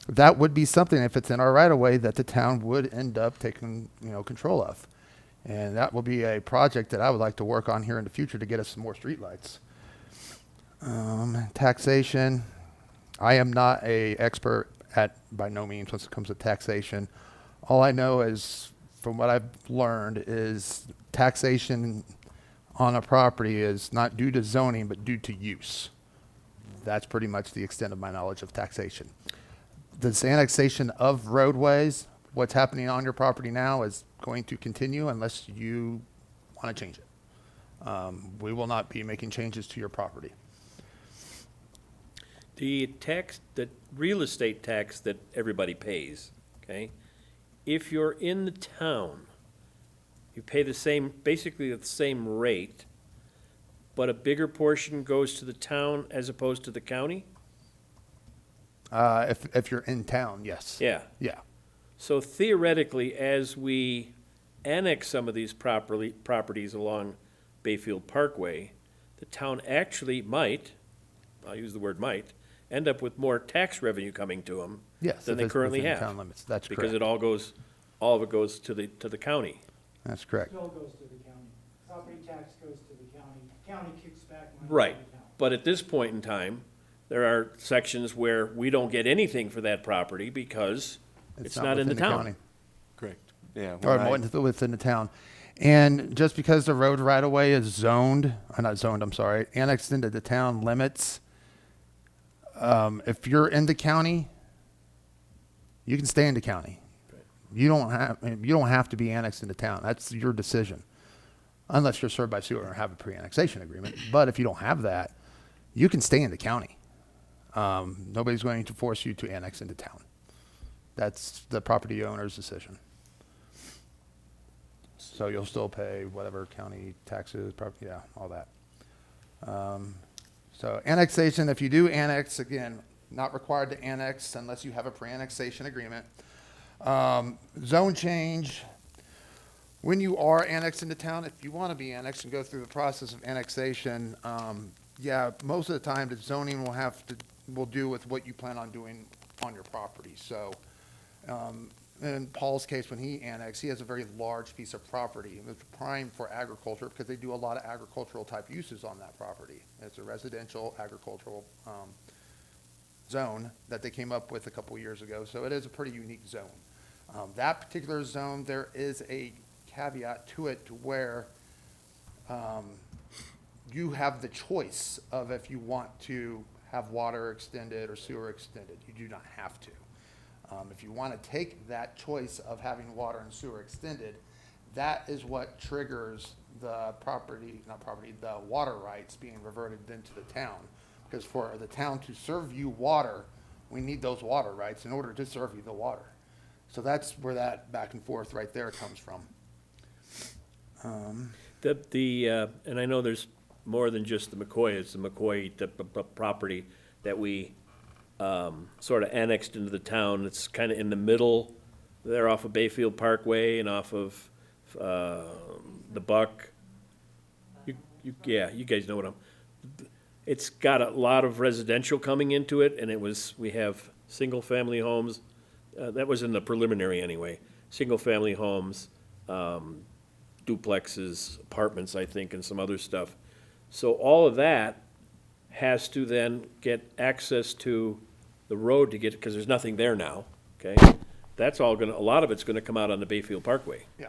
that would be something, if it's in our right of way, that the town would end up taking, control of. And that will be a project that I would like to work on here in the future to get us some more streetlights. Taxation. I am not a expert by no means when it comes to taxation. All I know is, from what I've learned, is taxation on a property is not due to zoning, but due to use. That's pretty much the extent of my knowledge of taxation. This annexation of roadways, what's happening on your property now is going to continue unless you want to change it. We will not be making changes to your property. The real estate tax that everybody pays, okay? If you're in the town, you pay basically the same rate, but a bigger portion goes to the town as opposed to the county? If you're in town, yes. Yeah. Yeah. So theoretically, as we annex some of these properties along Bayfield Parkway, the town actually might, I'll use the word might, end up with more tax revenue coming to them Yes. than if they it's currently within have. Town limits. That's Because correct. all of it goes to the county. That's correct. Still goes to the county. Property tax goes to the county. County kicks back money to Right. the town. But at this point in time, there are sections where we don't get anything for that property because it's not in the within town. county. Correct. Yeah. Or when I- within the town. And just because the road right of way is annexed into the town limits, if you're in the county, you can stay in the county. You don't have to be annexed into town. That's your decision. Unless you're served by sewer or have a pre-annexation agreement. But if you don't have that, you can stay in the county. Nobody's going to force you to annex into town. That's the property owner's decision. So you'll still pay whatever county taxes, all that. So annexation, if you do annex, again, not required to annex unless you have a pre-annexation agreement. Zone change, when you are annexed into town, if you want to be annexed and go through the process of annexation, yeah, most of the time the zoning will do with what you plan on doing on your property. So, in Paul's case, when he annexed, he has a very large piece of property. And it's prime for agriculture because they do a lot of agricultural type uses on that property. It's a residential agricultural, zone that they came up with a couple years ago. So it is a pretty unique zone. That particular zone, there is a caveat to it to where you have the choice of if you want to have water extended or sewer extended. You do not have to. If you want to take that choice of having water and sewer extended, that is what triggers the the water rights being reverted into the town. Because for the town to serve you water, we need those water rights in order to serve you the water. So that's where that back and forth right there comes from. And I know there's more than just the McCoy, it's the McCoy property that we sort of annexed into the town. It's kind of in the middle there off of Bayfield Parkway and off of the Buck. Yeah, you guys know what it's got a lot of residential coming into it, and we have single-family homes. That was in the preliminary anyway. Single-family homes, duplexes, apartments, I think, and some other stuff. So all of that has to then get access to the road to get, because there's nothing there now, okay? That's all a lot of it's gonna come out on the Bayfield Parkway. Yeah.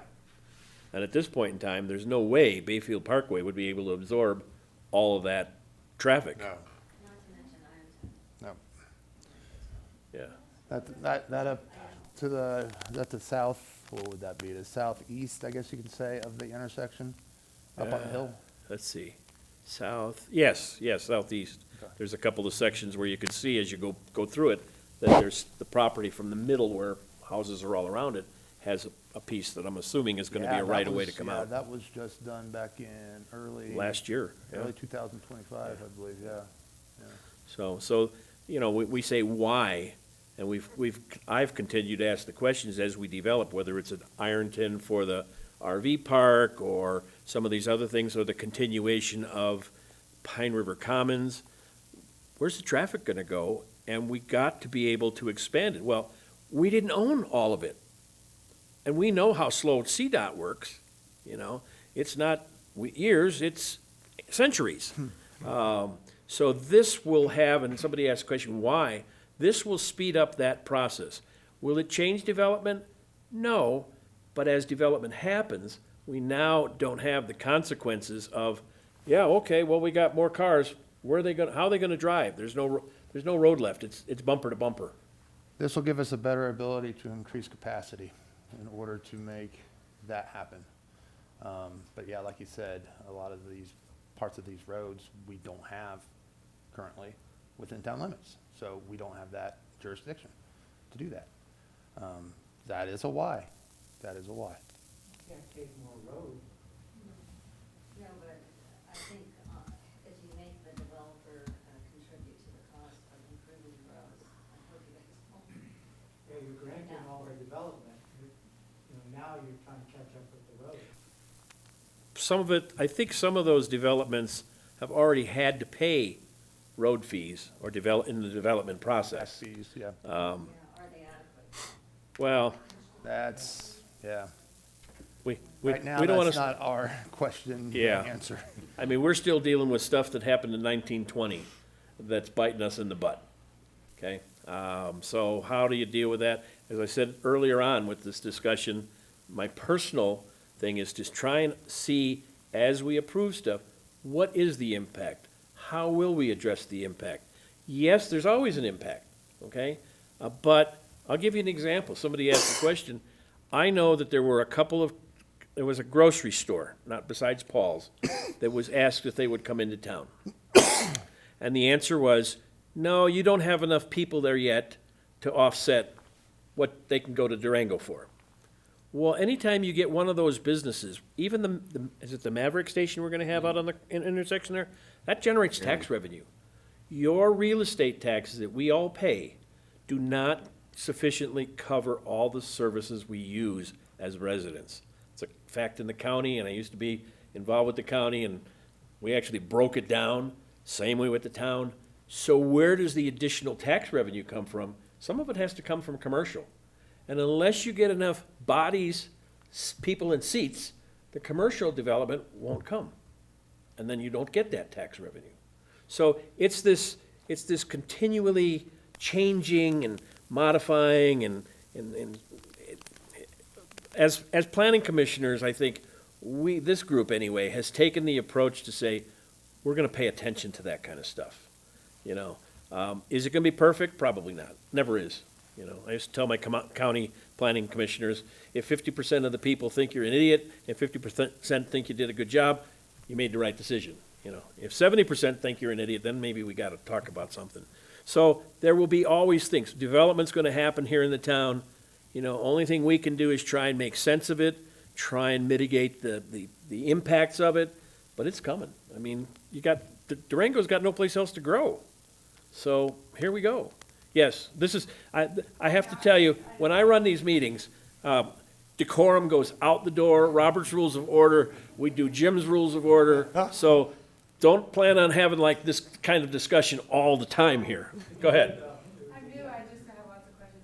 And at this point in time, there's no way Bayfield Parkway would be able to absorb all of that traffic. No. Not to mention Ironton. No. Yeah. That up to the south, what would that be? The southeast, I guess you could say, of the intersection, up on the hill? Let's see, yes, southeast. Okay. There's a couple of sections where you can see as you go through it, that there's the property from the middle where houses are all around it, has a piece that I'm assuming is gonna be Yeah, a that right of way to was- come yeah, out. that was just done back in Last year, yeah. early 2025, I believe, yeah. So, you know, we say why, and I've continued to ask the questions as we develop, whether it's at Ironton for the RV park, or some of these other things, or the continuation of Pine River Commons. Where's the traffic gonna go? And we got to be able to expand it. Well, we didn't own all of it. And we know how slow CDOT works, you know? It's not years, it's centuries. So this will have, and somebody asked the question, why? This will speed up that process. Will it change development? No, but as development happens, we now don't have the consequences of, yeah, okay, well, we got more cars, how are they gonna drive? There's no road left, it's bumper to bumper. This will give us a better ability to increase capacity in order to make that happen. But yeah, like you said, a lot of these parts of these roads, we don't have currently within town limits. So we don't have that jurisdiction to do that. That is a why. That is a why. Can't take more road. No, but I think if you make the developer contribute to the cost of improving the roads, I hope you guys won't. Yeah, you're granting all the development. Now you're trying to catch up with the road. Some of it, I think some of those developments have already had to pay road fees or in the development Tax process. fees, yeah. Yeah, are they adequate? Well, That's, yeah. we Right now, don't wanna. that's not our question to Yeah. answer. I mean, we're still dealing with stuff that happened in 1920 that's biting us in the butt, okay? So how do you deal with that? As I said earlier on with this discussion, my personal thing is to try and see, as we approve stuff, what is the impact? How will we address the impact? Yes, there's always an impact, okay? But I'll give you an example. Somebody asked a question. I know that there was a grocery store, not besides Paul's, that was asked if they would come into town. And the answer was, no, you don't have enough people there yet to offset what they can go to Durango for. Well, anytime you get one of those businesses, even is it the Maverick station we're gonna have out on the intersection there? That generates tax revenue. Your real estate taxes that we all pay do not sufficiently cover all the services we use as residents. It's a fact in the county, and I used to be involved with the county, and we actually broke it down, same way with the town. So where does the additional tax revenue come from? Some of it has to come from commercial. And unless you get enough bodies, people in seats, the commercial development won't come. And then you don't get that tax revenue. So it's this continually changing and modifying as planning commissioners, I think this group anyway, has taken the approach to say, we're gonna pay attention to that kind of stuff, you know? Is it gonna be perfect? Probably not. Never is. You know, I used to tell my county planning commissioners, if 50% of the people think you're an idiot and 50% think you did a good job, you made the right decision. You know, if 70% think you're an idiot, then maybe we gotta talk about something. So there will be always things. Development's gonna happen here in the town. You know, only thing we can do is try and make sense of it, try and mitigate the impacts of it, but it's coming. I mean, Durango's got no place else to grow. So here we go. Yes, this is, I have to tell you, when I run these meetings, decorum goes out the door, Robert's Rules of Order, we do Jim's Rules of Order, so don't plan on having like this kind of discussion all the time here. Go ahead. I'm new, I just have lots of questions.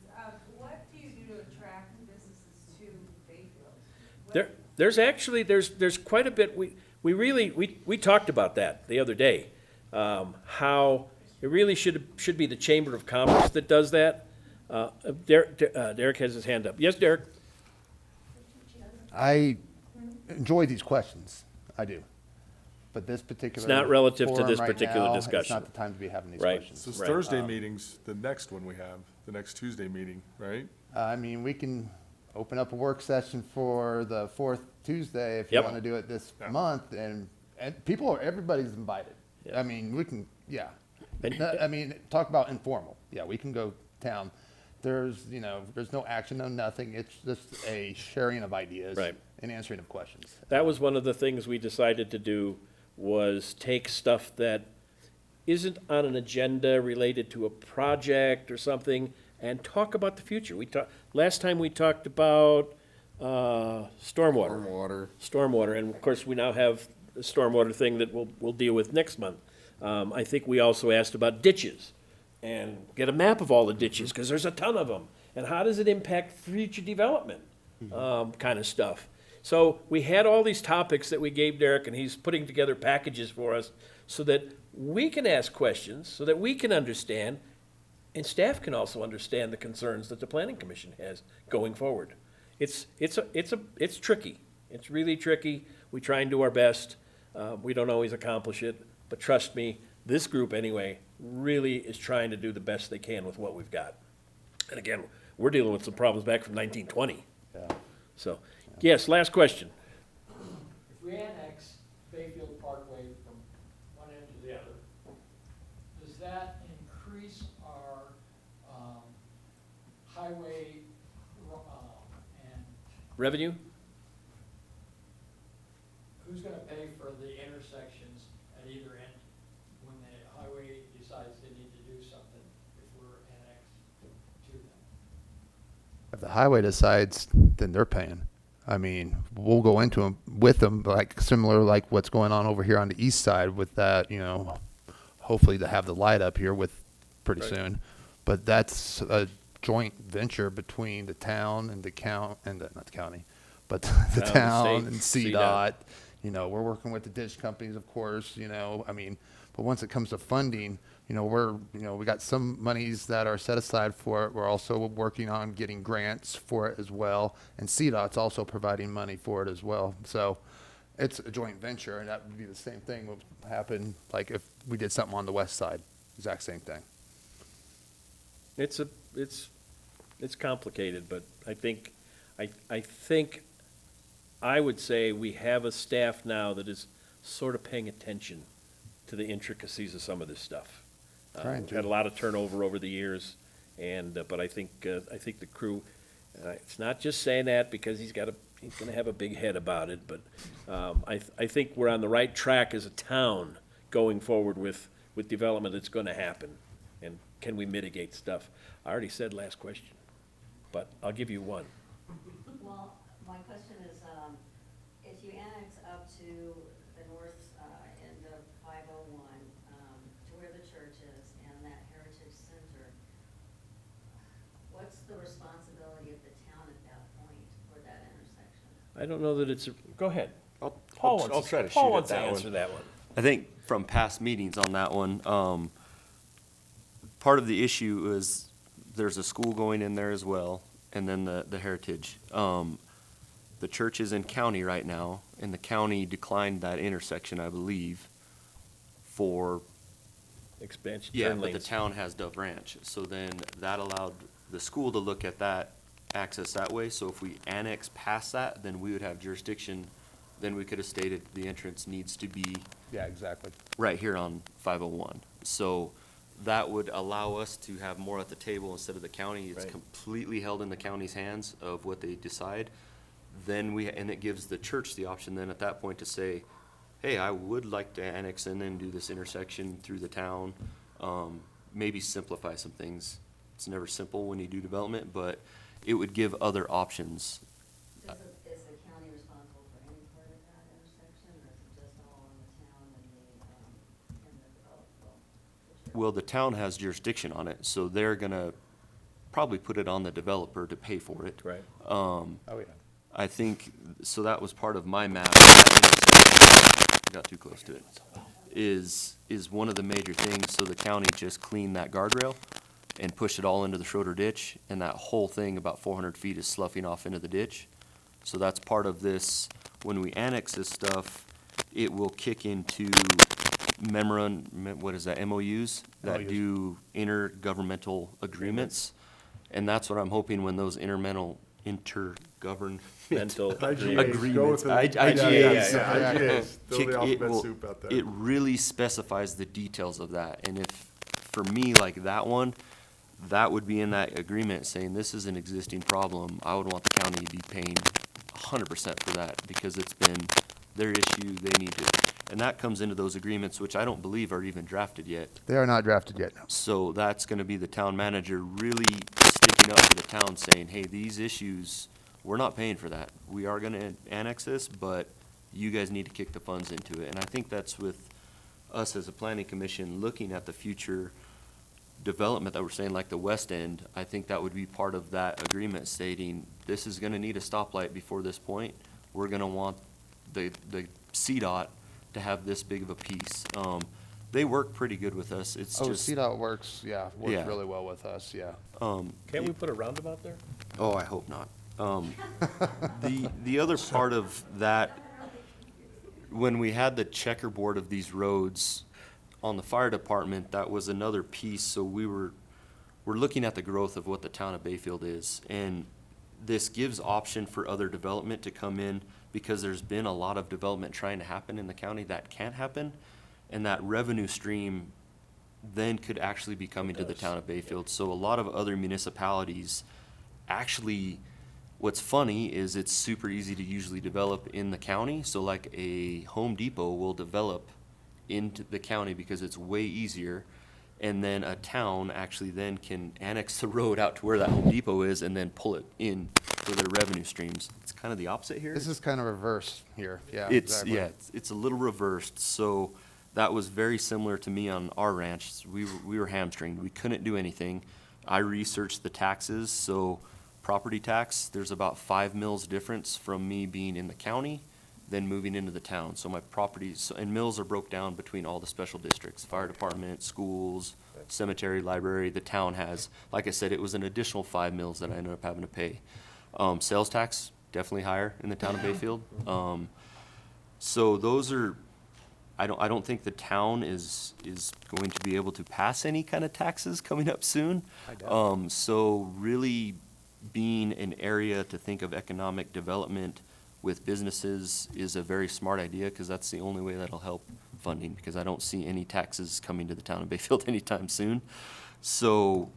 What do you do to attract businesses to Bayfield? There's quite a bit, we talked about that the other day, how it really should be the Chamber of Commerce that does that. Derek has his hand up. Yes, Derek? I enjoy these questions. I do. But this particular. It's not relative to forum this right particular now, discussion. It's not the time to be having these Right. questions. So it's Right. Thursday meetings, the next one we have, the next Tuesday meeting, right? I mean, we can open up a work session for the fourth Tuesday if you Yep. want to do it this Yeah. month, and everybody's invited. Yeah. I mean, we can, yeah. And- No, I mean, talk about informal. Yeah, we can go town. There's no action, no nothing. It's just a sharing of ideas. Right. And answering of questions. That was one of the things we decided to do, was take stuff that isn't on an agenda related to a project or something and talk about the future. Last time we talked about stormwater. Stormwater, and of course, we now have the stormwater thing that we'll deal with next month. I think we also asked about ditches, and get a map of all the ditches, because there's a ton of them. And how does it impact future development, kind of stuff. So we had all these topics that we gave Derek, and he's putting together packages for us so that we can ask questions, so that we can understand, and staff can also understand the concerns that the Planning Commission has going forward. It's tricky. It's really tricky. We try and do our best. We don't always accomplish it, but trust me, this group anyway really is trying to do the best they can with what we've got. And again, we're dealing with some problems back from 1920. Yeah. So, yes, last question. If we annex Bayfield Parkway from one end to the other, does that increase our highway and Revenue? who's gonna pay for the intersections at either end when the highway decides they need to do something if we're annexed to them? If the highway decides, then they're paying. I mean, we'll go into them with them, like similar like what's going on over here on the east side with that, hopefully to have the light up here with pretty Right. soon. But that's a joint venture between the town and the not the county, but the Town, town state, and CDOT. CDOT. We're working with the ditch companies, of course, but once it comes to funding, we got some monies that are set aside for it. We're also working on getting grants for it as well. And CDOT's also providing money for it as well. So it's a joint venture, and that would be the same thing would happen like if we did something on the west side, exact same thing. It's complicated, but I think I would say we have a staff now that is sort of paying attention to the intricacies of some of this stuff. Trying We've to. had a lot of turnover over the years, but I think the crew, it's not just saying that because he's gonna have a big head about it, but I think we're on the right track as a town going forward with development that's gonna happen. And can we mitigate stuff? I already said last question. but I'll give you one. Well, my question is, if you annex up to the north end of 501, to where the church is and that heritage center, what's the responsibility of the town at that point for that intersection? I don't know that it's, go ahead. I'll Paul I'll try to shoot Paul at wants to that answer one. that one. I think from past meetings on that one, part of the issue is there's a school going in there as well, and then the heritage. The church is in county right now, and the county declined that intersection, I believe, for, Expansion, yeah, turn but the lanes. town has Dove Ranch. So then that allowed the school to look at that access that way. So if we annex past that, then we would have jurisdiction. Then we could have stated the entrance needs to be Yeah, exactly. right here on 501. So that would allow us to have more at the table instead of the county. It's Right. completely held in the county's hands of what they decide. Then and it gives the church the option then at that point to say, hey, I would like to annex in and do this intersection through the town. Maybe simplify some things. It's never simple when you do development, but it would give other options. Is the county responsible for any part of that intersection, or is it just all on the town and the developer? Well, the town has jurisdiction on it, so they're gonna probably put it on the developer to pay for it. Right. Oh, yeah. I think, so that was part of my map, got too close to it, is one of the major things, so the county just cleaned that guardrail and pushed it all into the Schroeder ditch, and that whole thing, about 400 feet, is sloughing off into the ditch. So that's part of this, when we annex this stuff, it will kick into what is that, MOUs? That MOUs. do intergovernmental agreements. And that's what I'm hoping when those intergovernmental Mental IGAs, go with agreements, the- IGAs. Yeah, IGAs, throw kick- the it alphabet will- soup out there. It really specifies the details of that, and if, for me, like that one, that would be in that agreement saying this is an existing problem, I would want the county to be paying 100% for that, because it's been their issue, they need to, and that comes into those agreements, which I don't believe are even drafted yet. They are not drafted yet. So that's gonna be the town manager really sticking up for the town, saying, hey, these issues, we're not paying for that. We are gonna annex this, but you guys need to kick the funds into it. And I think that's with us as a planning commission, looking at the future development that we're saying, like the west end. I think that would be part of that agreement stating, this is gonna need a stoplight before this point. We're gonna want the CDOT to have this big of a piece. They work pretty good with us. It's Oh, just. CDOT works Yeah. really well with us, yeah. Can't we put a roundabout there? Oh, I hope not. The other part of that, when we had the checkerboard of these roads on the fire department, that was another piece. So we're looking at the growth of what the town of Bayfield is. And this gives option for other development to come in, because there's been a lot of development trying to happen in the county that can't happen. And that revenue stream then could actually be coming to the town of Bayfield. So a lot of other municipalities actually, what's funny is it's super easy to usually develop in the county. So like a Home Depot will develop into the county because it's way easier. And then a town actually then can annex the road out to where that Home Depot is and then pull it in for their revenue streams. It's kind of the opposite here. This is kind of reverse here, yeah, It's, exactly. yeah, it's a little reversed, so that was very similar to me on our ranch. We were hamstringed, we couldn't do anything. I researched the taxes, so property tax, there's about 5 mills difference from me being in the county than moving into the town. So my properties, and mills are broke down between all the special districts, fire department, schools, cemetery, library, the town has. Like I said, it was an additional 5 mills that I ended up having to pay. Sales tax, definitely higher in the town of Bayfield. So those are, I don't think the town is going to be able to pass any kind of taxes coming up soon. So really being an area to think of economic development with businesses is a very smart idea, because that's the only way that'll help funding, because I don't see any taxes coming to the town of Bayfield anytime soon. So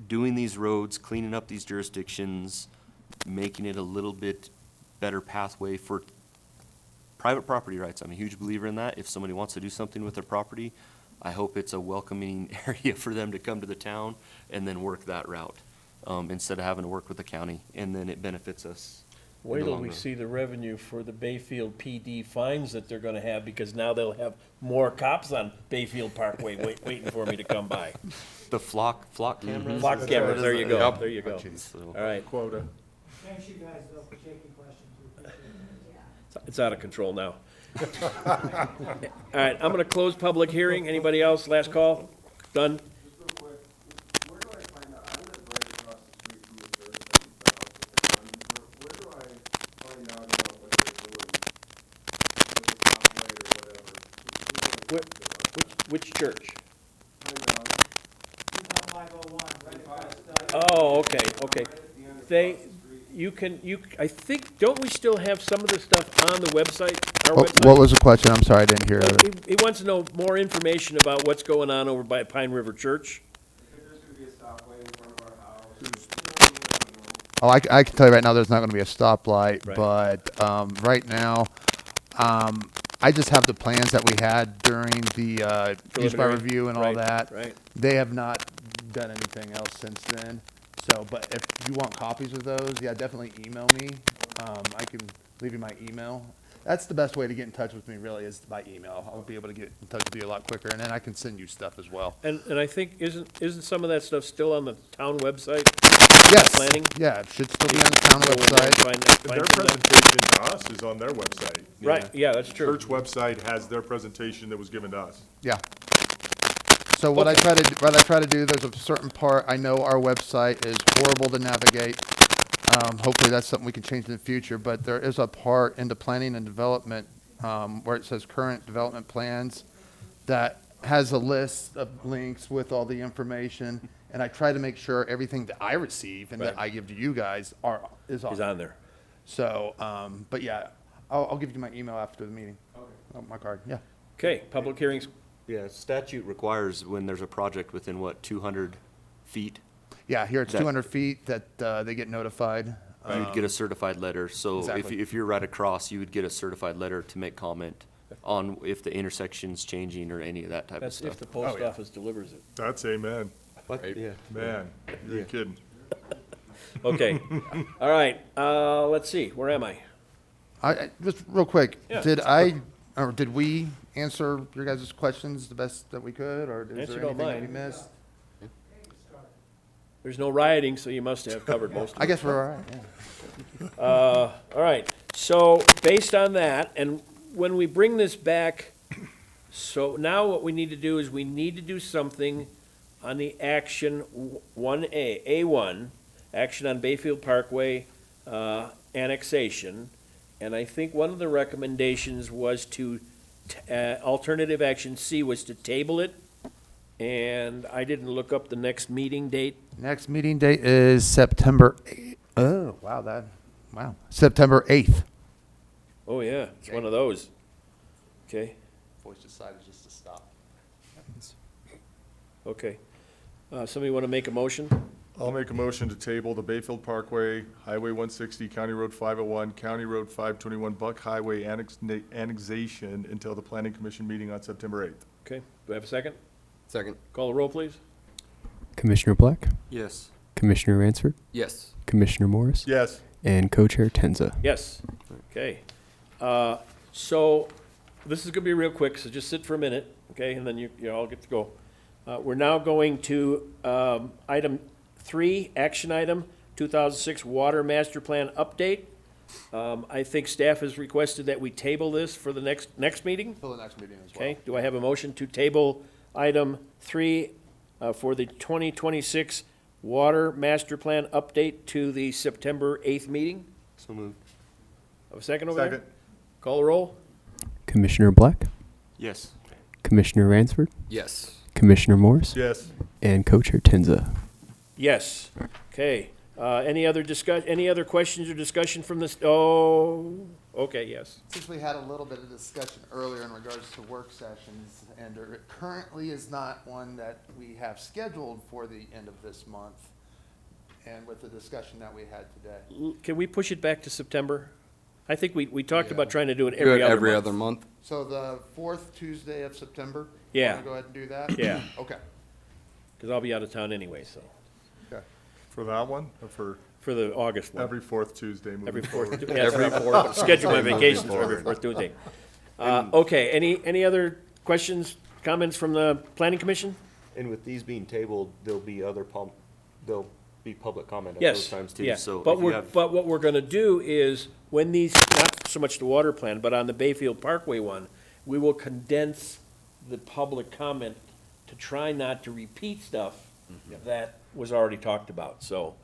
doing these roads, cleaning up these jurisdictions, making it a little bit better pathway for private property rights. I'm a huge believer in that. If somebody wants to do something with their property, I hope it's a welcoming area for them to come to the town and then work that route. instead of having to work with the county, and then it benefits us. in Wait the till long we run. see the revenue for the Bayfield PD fines that they're gonna have, because now they'll have more cops on Bayfield Parkway waiting for me to come by. The flock cameras? Flock is that cameras, what there it you is? go, Yep. there you go. So- All right, Quota. Thanks you guys though for taking questions, we appreciate it. Yeah. it's out of control now. All right, I'm gonna close public hearing. Anybody else? Last call? Done? Just real quick, where do I find out, I live right across the street from the church, the house that they're on, where do I find out about what they're doing? With the stoplight or whatever? Which church? Find out. 501, right across the. Oh, okay, okay. Right at the end across They, the street. I think, don't we still have some of the stuff on the website, our What website? what was the question? I'm sorry, I didn't hear. He wants to know more information about what's going on over by Pine River Church. Because there's gonna be a stoplight in front of our house. Oh, I can tell you right now, there's not going to be a stoplight, Right. but right now, I just have the plans that we had during the use by Preliminary. review and all Right, that. right. They have not done anything else since then. So, but if you want copies of those, yeah, definitely email me. I can leave you my email. That's the best way to get in touch with me, really, is by email. I'll be able to get in touch with you a lot quicker, and then I can send you stuff as well. And I think, isn't some of that stuff still on the town website? Yes. Planning? Yeah, it should still be on the town Go in there and website. find Their some of that. presentation to us is on their website. Right, yeah, that's true. Church website has their presentation that was given to us. Yeah. So what I try to do, there's a certain part, I know our website is horrible to navigate. Hopefully that's something we can change in the future, but there is a part in the planning and development, where it says current development plans, that has a list of links with all the information, and I try to make sure everything that I receive and that Right. I give to you guys is He's on there. So, but yeah, I'll give you my email after the meeting. Okay. My card, yeah. Okay, public hearings, Yeah, statute requires when there's a project within, 200 feet, Yeah, here it's That- 200 feet that they get notified. you'd get a certified letter. So Exactly. if you're right across, you would get a certified letter to make comment on if the intersection's changing or any of that type of that's if stuff. the post yeah. office delivers it. That's amen. What? Yeah. Man, you're kidding. Okay, all right, let's see, where am I? Just real quick, Yeah, did we answer your guys' questions the best that we could, or is Answered there all anything that we mine. missed? There's no rioting, so you must have covered most of it. I guess we're all right, yeah. All right, so based on that, and when we bring this back, so now what we need to do is we need to do something on the action 1A, A1, action on Bayfield Parkway, annexation. And I think one of the recommendations was alternative action C was to table it. And I didn't look up the next meeting date. Next meeting date is September 8th. Oh, wow, September 8th. Oh, yeah, it's one of those. Okay, Voice decided just to stop. okay. Somebody want to make a motion? I'll make a motion to table the Bayfield Parkway, Highway 160, County Road 501, County Road 521, Buck Highway annexation until the Planning Commission meeting on September 8th. Okay, do I have a second? Second. Call the roll, please. Commissioner Black, Yes. Commissioner Ransford, Yes. Commissioner Morris, Yes. and Co-Chair Tenza. Yes. Okay. So this is going to be real quick, so just sit for a minute, okay, and then you all get to go. We're now going to item 3, action item, 2006 Water Master Plan Update. I think staff has requested that we table this for the next meeting. Till the next meeting as well. Okay, do I have a motion to table item 3 for the 2026 Water Master Plan Update to the September 8th meeting? So moved. Have a second over there? Second. Call the roll? Commissioner Black, Yes. Commissioner Ransford, Yes. Commissioner Morris, Yes. and Co-Chair Tenza. Yes. Okay. Any other questions or discussion from this? Oh, okay, yes. Since we had a little bit of discussion earlier in regards to work sessions, and there currently is not one that we have scheduled for the end of this month, and with the discussion that we had today. Can we push it back to September? I think we talked Yeah. about trying to do it Do every it other every month. other month? So the 4th Tuesday of September? Yeah. Want to go ahead and do that? Yeah. Okay. Because I'll be out of town anyway, so. Okay. For that one, or for the August one. every fourth Tuesday moving Every forward? fourth, every fourth, schedule my vacations for every fourth Tuesday. Okay, any other questions, comments from the planning commission? And with these being tabled, there'll be there'll be public comment at Yes, those times too, yeah. so But if you have. but what we're gonna do is, when these, not so much the water plan, but on the Bayfield Parkway one, we will condense the public comment to try not to repeat stuff that was already talked about, so,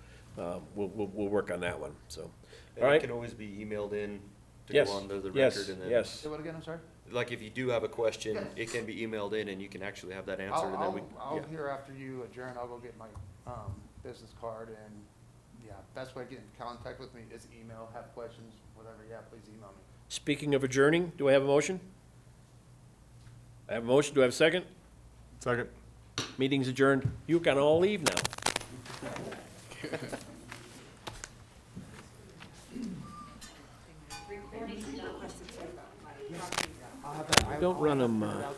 we'll work on that one, so. And All it right, can always be emailed in to yes, go on the yes, record and then. yes. Say what again, I'm sorry? Like if you do have a question, it can be emailed in and you can actually have that answered and then we, I'll yeah. hear after you adjourn, I'll go get my, business card and, yeah, best way to get in contact with me is email, have questions, whatever, yeah, please email me. Speaking of adjourning, do I have a motion? I have a motion, do I have a second? Second. Meeting's adjourned. You can all leave now. Don't run them,